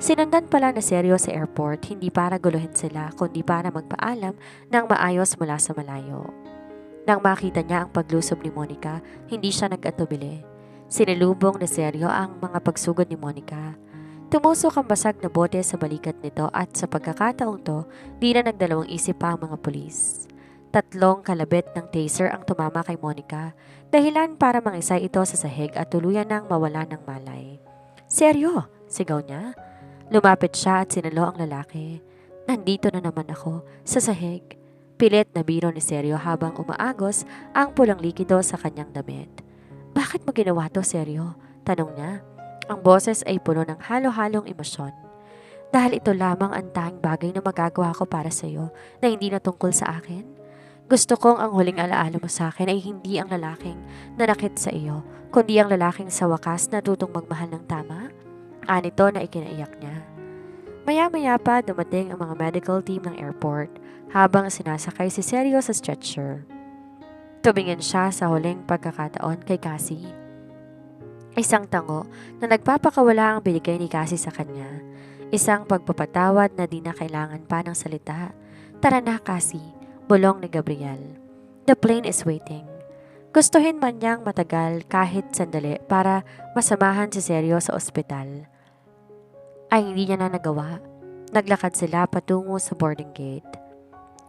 Sinundan pala na Sergio sa airport, hindi para guluhin sila kundi para magpaalam ng maayos mula sa malayo. Nang makita niya ang paglusob ni Monica, hindi siya nag-atubili. Sinilubong ni Sergio ang mga pagsugod ni Monica. Tumusok ang basag na bote sa balikat nito at sa pagkakataong to, di na nagdalawang isip pa ang mga pulis. 3 kalabit ng taser ang tumama kay Monica, dahilan para mangisay ito sa sahig at tuluyan nang mawala ng malay. Seryo! Sigaw niya. Lumapit siya at sinalo ang lalaki. Nandito na naman ako, sa sahig. Pilit na biro ni Seryo habang umaagos ang pulang likido sa kanyang damit. Bakit mo ginawa to, Seryo? Tanong niya. Ang boses ay puno ng halo-halong emosyon. Dahil ito lamang ang tanging bagay na magagawa ko para sa iyo na hindi na tungkol sa akin. Gusto kong ang huling alaala mo sa akin ay hindi ang lalaking nanakit sa iyo, kundi ang lalaking sa wakas natutong magmahal ng tama. Anito na ikinaiyak niya. Maya-maya pa dumating ang mga medical team ng airport habang sinasakay si Sergio sa stretcher. Tumingin siya sa huling pagkakataon kay Cassie. Isang tango na nagpapakawala ang binigay ni Cassie sa kanya. Isang pagpapatawad na di na kailangan pa ng salita. Tara na, Cassie, bulong ni Gabriel. The plane is waiting. Gustuhin man niyang matagal kahit sandali para masamahan si Sergio sa ospital. Ay hindi niya na nagawa. Naglakad sila patungo sa boarding gate.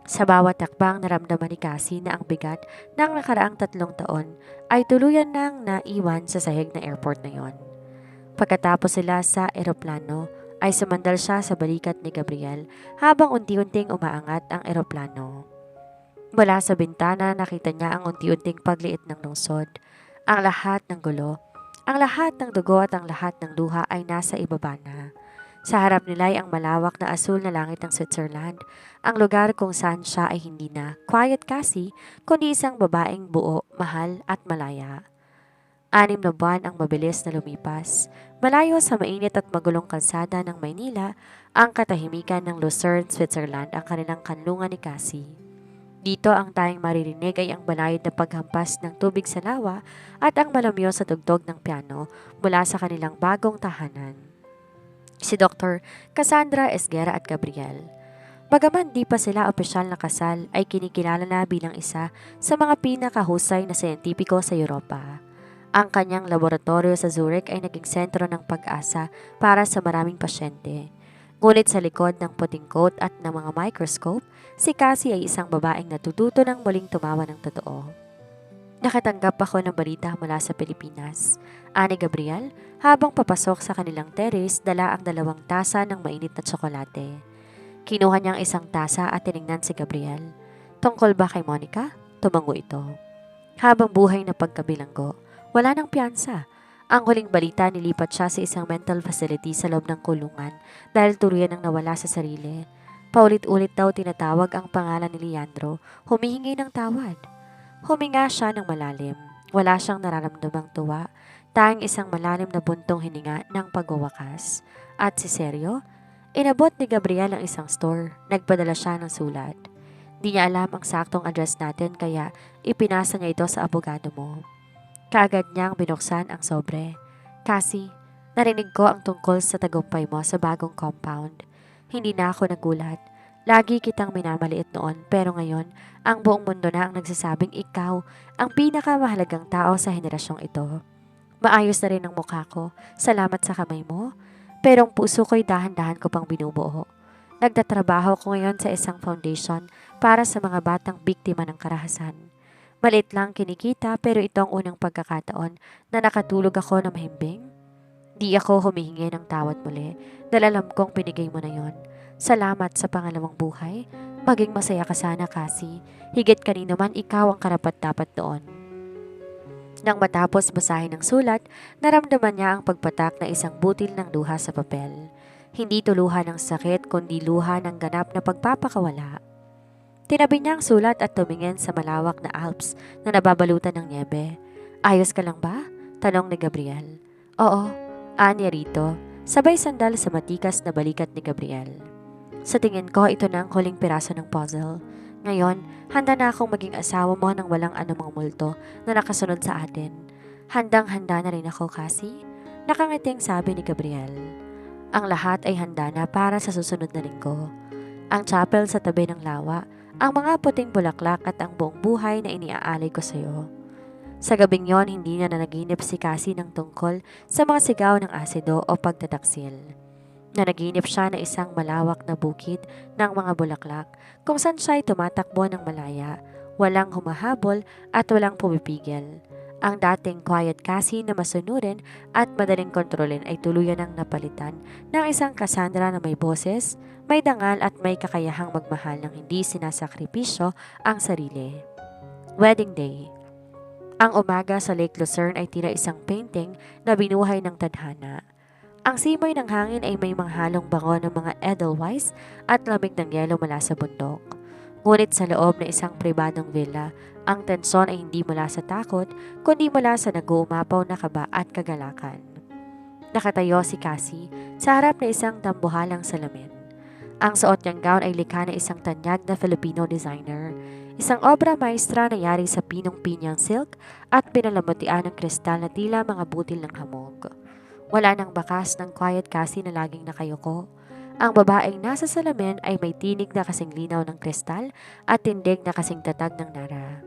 Sa bawat takbang naramdaman ni Cassie na ang bigat ng nakaraang 3 taon ay tuluyan nang naiwan sa sahig ng airport na yon. Pagkatapos sila sa eroplano ay sumandal siya sa balikat ni Gabriel habang unti-unting umaangat ang eroplano. Mula sa bintana nakita niya ang unti-unting pagliit ng lungsod. Ang lahat ng gulo, ang lahat ng dugo at ang lahat ng luha ay nasa ibaba na. Sa harap nila ay ang malawak na asul na langit ng Switzerland, ang lugar kung saan siya ay hindi na quiet Cassie, kundi isang babaeng buo, mahal at malaya. 6 na buwan ang mabilis na lumipas, malayo sa mainit at magulong kalsada ng Maynila, ang katahimikan ng Lucerne, Switzerland ang kanilang kanlungan ni Cassie. Dito ang tayong maririnig ay ang banayad na paghampas ng tubig sa lawa at ang malamyo sa tugtog ng piano mula sa kanilang bagong tahanan. Si Dr. Cassandra Esguera at Gabriel. Bagaman di pa sila opisyal na kasal ay kinikilala na bilang isa sa mga pinakahusay na siyentipiko sa Europa. Ang kanyang laboratorio sa Zurich ay naging sentro ng pag-asa para sa maraming pasyente. Ngunit sa likod ng puting coat at ng mga microscope, si Cassie ay isang babaeng natututo ng muling tumawa ng totoo. Nakatanggap ako ng balita mula sa Pilipinas. Ani Gabriel, habang papasok sa kanilang terrace, dala ang 2 tasa ng mainit na tsokolate. Kinuha niyang isang tasa at tiningnan si Gabriel. Tungkol ba kay Monica? Tumango ito. Habang buhay na pagkabilanggo, wala nang piyansa. Ang huling balita, nilipat siya sa isang mental facility sa loob ng kulungan dahil tuluyan ang nawala sa sarili. Paulit-ulit daw tinatawag ang pangalan ni Leandro, humihingi ng tawad. Huminga siya ng malalim. Wala siyang nararamdamang tuwa, tanging isang malalim na buntong hininga ng pagwawakas. At si Sergio, inabot ni Gabriel ang isang store. Nagpadala siya ng sulat. Di niya alam ang saktong address natin kaya ipinasa niya ito sa abogado mo. Kaagad niyang binuksan ang sobre. Cassie, narinig ko ang tungkol sa tagumpay mo sa bagong compound. Hindi na ako nagulat. Lagi kitang minamaliit noon pero ngayon, ang buong mundo na ang nagsasabing ikaw ang pinakamahalagang tao sa henerasyong ito. Maayos na rin ang mukha ko. Salamat sa kamay mo. Pero ang puso ko'y dahan-dahan ko pang binubuo. Nagtatrabaho ko ngayon sa isang foundation para sa mga batang biktima ng karahasan. Maliit lang kinikita pero ito ang unang pagkakataon na nakatulog ako na mahimbing. Di ako humihingi ng tawad muli dahil alam kong binigay mo na yon. Salamat sa pangalawang buhay. Maging masaya ka sana, Cassie. Higit kanino man ikaw ang karapat-dapat doon. Nang matapos basahin ang sulat, naramdaman niya ang pagpatak na isang butil ng luha sa papel. Hindi to luha ng sakit kundi luha ng ganap na pagpapakawala. Tinabi niya ang sulat at tumingin sa malawak na Alps na nababalutan ng niebe. Ayos ka lang ba? Tanong ni Gabriel. Oo, anya rito. Sabay sandal sa matikas na balikat ni Gabriel. Sa tingin ko, ito na ang huling piraso ng puzzle. Ngayon, handa na akong maging asawa mo nang walang anumang multo na nakasunod sa atin. Handang-handa na rin ako, Cassie. Nakangiting sabi ni Gabriel. Ang lahat ay handa na para sa susunod na linggo. Ang chapel sa tabi ng lawa, ang mga puting bulaklak at ang buong buhay na iniaalay ko sa iyo. Sa gabing yon, hindi niya na naginip si Cassie ng tungkol sa mga sigaw ng asido o pagtataksil. Nanaginip siya na isang malawak na bukid ng mga bulaklak kung saan siya ay tumatakbo ng malaya, walang humahabol at walang pumipigil. Ang dating quiet Cassie na masunurin at madaling kontrolin ay tuluyan ng napalitan ng isang Cassandra na may boses, may dangal at may kakayahang magmahal ng hindi sinasakripisyo ang sarili. Wedding Day. Ang umaga sa Lake Lucerne ay tila isang painting na binuhay ng tadhana. Ang simoy ng hangin ay may manghalong bango ng mga edelweiss at lamig ng yelo mula sa bundok. Ngunit sa loob ng isang pribadong villa, ang tensyon ay hindi mula sa takot, kundi mula sa nag-uumapaw na kaba at kagalakan. Nakatayo si Cassie sa harap ng isang tambuhalang salamin. Ang suot niyang gown ay likha ng isang tanyag na Filipino designer, isang obra maestra na yari sa pinong-pinyang silk at pinalamutian ng kristal na tila mga butil ng hamog. Wala nang bakas ng quiet Cassie na laging nakayuko. Ang babaeng nasa salamin ay may tinig na kasing linaw ng kristal at tindig na kasing tatag ng nara.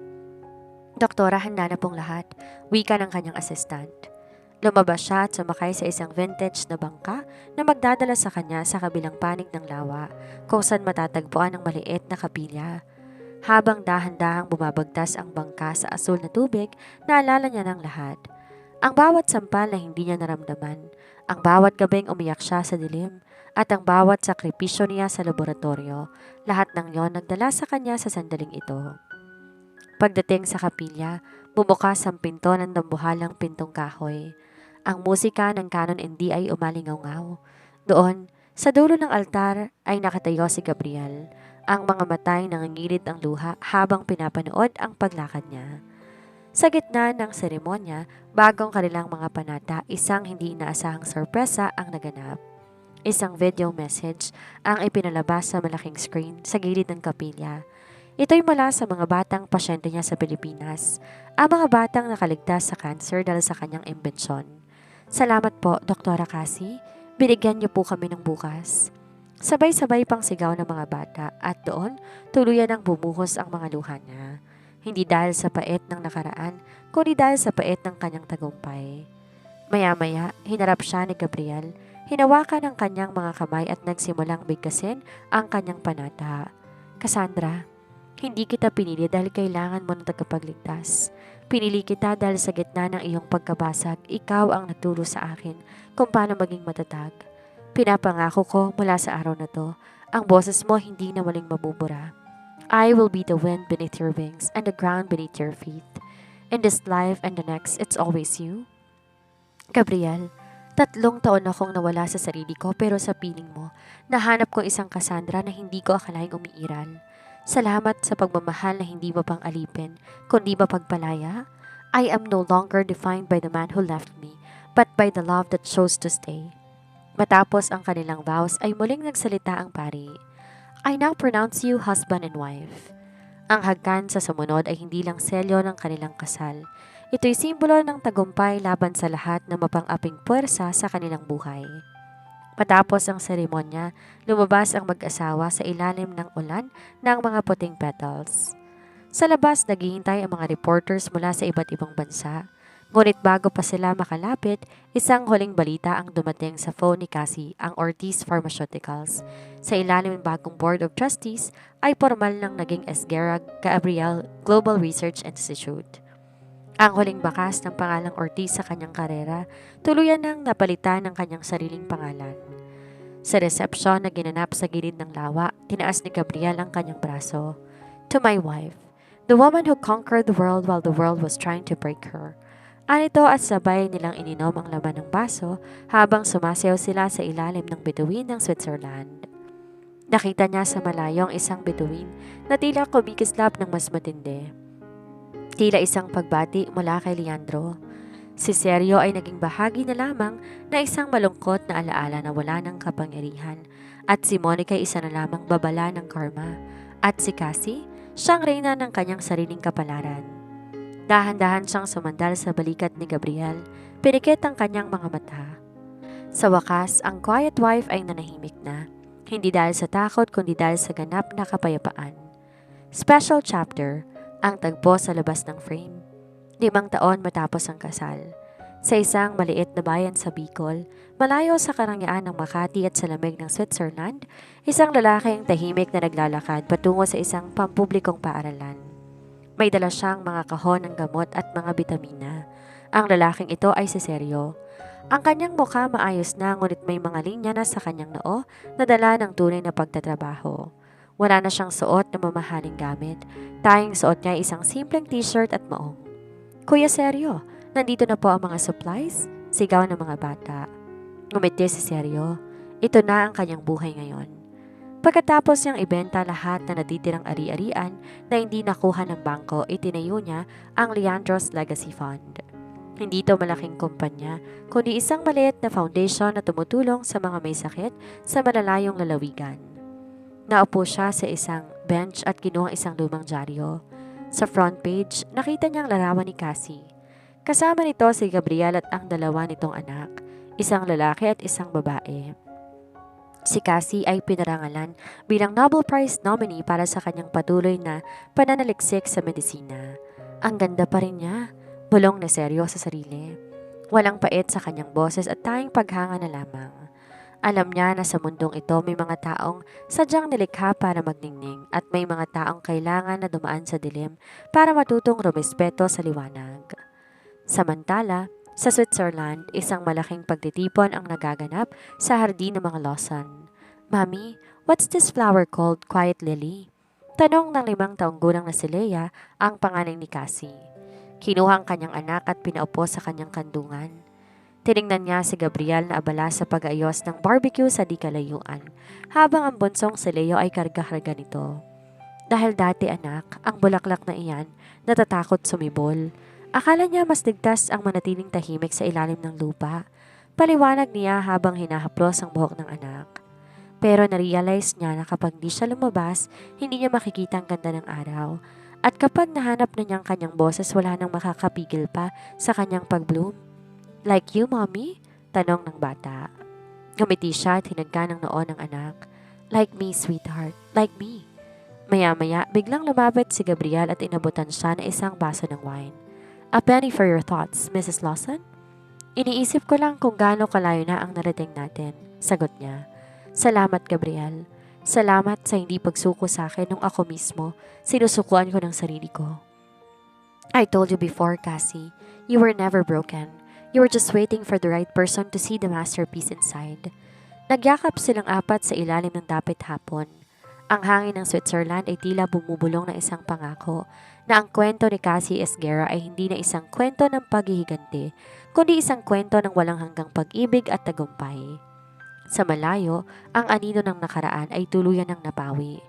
Doktora, handa na pong lahat, wika ng kanyang assistant. Lumabas siya at sumakay sa isang vintage na bangka na magdadala sa kanya sa kabilang panig ng lawa kung saan matatagpuan ang maliit na kapilya. Habang dahan-dahang bumabagtas ang bangka sa asul na tubig, naalala niya ng lahat. Ang bawat sampal na hindi niya naramdaman, ang bawat gabing umiyak siya sa dilim, at ang bawat sakripisyo niya sa laboratorio, lahat ng yon nagdala sa kanya sa sandaling ito. Pagdating sa kapilya, bumukas ang pinto ng dambuhalang pintong kahoy. Ang musika ng Canon ND ay umalingaw-ngaw. Doon, sa dulo ng altar ay nakatayo si Gabriel. Ang mga matay nangingirit ang luha habang pinapanood ang paglakad niya. Sa gitna ng seremonya, bagong kanilang mga panata, isang hindi inaasahang sorpresa ang naganap. Isang video message ang ipinalabas sa malaking screen sa gilid ng kapilya. Ito'y mula sa mga batang pasyente niya sa Pilipinas, ang mga batang nakaligtas sa cancer dahil sa kanyang imbensyon. Salamat po, Dr. Cassie. Binigyan niyo po kami ng bukas. Sabay-sabay pang sigaw ng mga bata at doon tuluyan ang bumuhos ang mga luha niya. Hindi dahil sa pait ng nakaraan, kundi dahil sa pait ng kanyang tagumpay. Maya-maya, hinarap siya ni Gabriel, hinawakan ang kanyang mga kamay at nagsimulang bigkasin ang kanyang panata. Cassandra, hindi kita pinili dahil kailangan mo ng tagapagligtas. Pinili kita dahil sa gitna ng iyong pagkabasag, ikaw ang naturo sa akin kung paano maging matatag. Pinapangako ko mula sa araw na to, ang boses mo hindi na waling mabubura. I will be the wind beneath your wings and the ground beneath your feet. In this life and the next, it's always you. Gabriel, 3 taon akong nawala sa sarili ko pero sa piling mo, nahanap ko isang Cassandra na hindi ko akalaing umiiral. Salamat sa pagmamahal na hindi mapang alipin, kundi mapagpalaya. I am no longer defined by the man who left me, but by the love that chose to stay. Matapos ang kanilang vows ay muling nagsalita ang pari. I now pronounce you husband and wife. Ang hagkan sa sumunod ay hindi lang selyo ng kanilang kasal. Ito'y simbolo ng tagumpay laban sa lahat na mapang-aping puwersa sa kanilang buhay. Matapos ang seremonya, lumabas ang mag-asawa sa ilalim ng ulan ng mga puting petals. Sa labas, naghihintay ang mga reporters mula sa iba't ibang bansa. Ngunit bago pa sila makalapit, isang huling balita ang dumating sa phone ni Cassie, ang Ortiz Pharmaceuticals. Sa ilalim ng bagong Board of Trustees ay formal nang naging Esguerra Gabriel Global Research Institute. Ang huling bakas ng pangalang Ortiz sa kanyang karera, tuluyan nang napalitan ng kanyang sariling pangalan. Sa resepsyon na ginanap sa gilid ng lawa, tinaas ni Gabriel ang kanyang braso. To my wife, the woman who conquered the world while the world was trying to break her. Anito at sabay nilang ininom ang laman ng baso habang sumasayaw sila sa ilalim ng bituin ng Switzerland. Nakita niya sa malayo ang isang bituin na tila kumikislap ng mas matindi. Tila isang pagbati mula kay Leandro. Si Sergio ay naging bahagi na lamang na isang malungkot na alaala na wala ng kapangyarihan at si Monica ay isa na lamang babala ng karma at si Cassie, siyang reyna ng kanyang sariling kapalaran. Dahan-dahan siyang sumandal sa balikat ni Gabriel, pinikit ang kanyang mga mata. Sa wakas, ang quiet wife ay nanahimik na, hindi dahil sa takot kundi dahil sa ganap na kapayapaan. Special chapter, ang tagpo sa labas ng frame. 5 taon matapos ang kasal. Sa isang maliit na bayan sa Bicol, malayo sa karangyaan ng Makati at sa lamig ng Switzerland, isang lalaki ang tahimik na naglalakad patungo sa isang pampublikong paaralan. May dala siyang mga kahon ng gamot at mga bitamina. Ang lalaking ito ay si Sergio. Ang kanyang mukha maayos na ngunit may mga linya na sa kanyang noo na dala ng tunay na pagtatrabaho. Wala na siyang suot na mamahaling gamit. Tanging suot niya isang simpleng t-shirt at maong. Kuya Sergio, nandito na po ang mga supplies, sigaw ng mga bata. Ngumiti si Sergio. Ito na ang kanyang buhay ngayon. Pagkatapos niyang ibenta lahat na natitirang ari-arian na hindi nakuha ng bangko, itinayo niya ang Leandro's Legacy Fund. Hindi ito malaking kumpanya, kundi isang maliit na foundation na tumutulong sa mga may sakit sa malalayong lalawigan. Naupo siya sa isang bench at kinuha isang lumang dyaryo. Sa front page, nakita niya ang larawan ni Cassie. Kasama nito si Gabriel at ang 2 nitong anak, isang lalaki at isang babae. Si Cassie ay pinarangalan bilang Nobel Prize nominee para sa kanyang patuloy na pananaliksik sa medisina. Ang ganda pa rin niya, bulong na seryo sa sarili. Walang pait sa kanyang boses at tanging paghanga na lamang. Alam niya na sa mundong ito may mga taong sadyang nilikha para magningning at may mga taong kailangan na dumaan sa dilim para matutong rumespeto sa liwanag. Samantala, sa Switzerland, isang malaking pagtitipon ang nagaganap sa hardin ng mga Lawson. Mami, what's this flower called Quiet Lily? Tanong ng 5 taong gulang na si Leia, ang panganay ni Cassie. Kinuha ang kanyang anak at pinaupo sa kanyang kandungan. Tiningnan niya si Gabriel na abala sa pag-ayos ng barbecue sa di kalayuan, habang ang bunsong si Leo ay karga-karga nito. Dahil dati anak, ang bulaklak na iyan, natatakot sumibol. Akala niya mas ligtas ang manatiling tahimik sa ilalim ng lupa. Paliwanag niya habang hinahaplos ang buhok ng anak. Pero narealize niya na kapag di siya lumabas, hindi niya makikita ang ganda ng araw. At kapag nahanap na niya ang kanyang boses, wala nang makakapigil pa sa kanyang pag-bloom. Like you, mommy? Tanong ng bata. Ngumiti siya at hinagka ng noo ng anak. Like me, sweetheart. Like me. Maya-maya, biglang lumapit si Gabriel at inabutan siya ng isang baso ng wine. A penny for your thoughts, Mrs. Lawson? Iniisip ko lang kung gaano kalayo na ang narating natin, sagot niya. Salamat, Gabriel. Salamat sa hindi pagsuko sa akin nung ako mismo sinusukuan ko ng sarili ko. I told you before, Cassie, you were never broken. You were just waiting for the right person to see the masterpiece inside. Nagyakap silang apat sa ilalim ng dapit hapon. Ang hangin ng Switzerland ay tila bumubulong na isang pangako na ang kwento ni Cassie Esguerra ay hindi na isang kwento ng paghihiganti, kundi isang kwento ng walang hanggang pag-ibig at tagumpay. Sa malayo, ang anino ng nakaraan ay tuluyan ng napawi.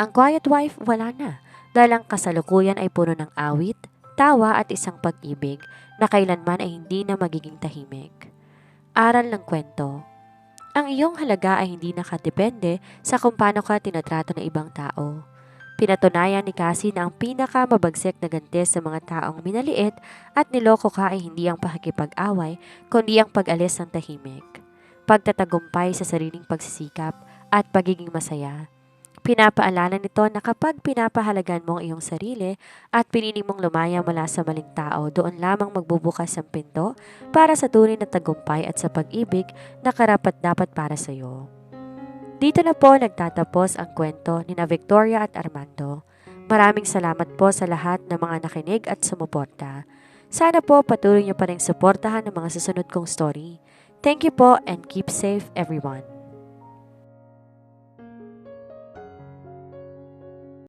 Ang quiet wife wala na dahil ang kasalukuyan ay puno ng awit, tawa at isang pag-ibig na kailanman ay hindi na magiging tahimik. Aral ng kwento. Ang iyong halaga ay hindi nakadepende sa kung paano ka tinatrato ng ibang tao. Pinatunayan ni Cassie na ang pinakamabagsik na ganti sa mga taong minaliit at niloko ka ay hindi ang pakikipag-away, kundi ang pag-alis ng tahimik. Pagtatagumpay sa sariling pagsisikap at pagiging masaya. Pinapaalala nito na kapag pinapahalagan mo ang iyong sarili at pinili mong lumaya mula sa maling tao, doon lamang magbubukas ang pinto para sa tunay na tagumpay at sa pag-ibig na karapat-dapat para sa iyo. Dito na po nagtatapos ang kwento ni na Victoria at Armando. Maraming salamat po sa lahat ng mga nakinig at sumuporta. Sana po patuloy niyo pa rin suportahan ang mga susunod kong story. Thank you po and keep safe everyone.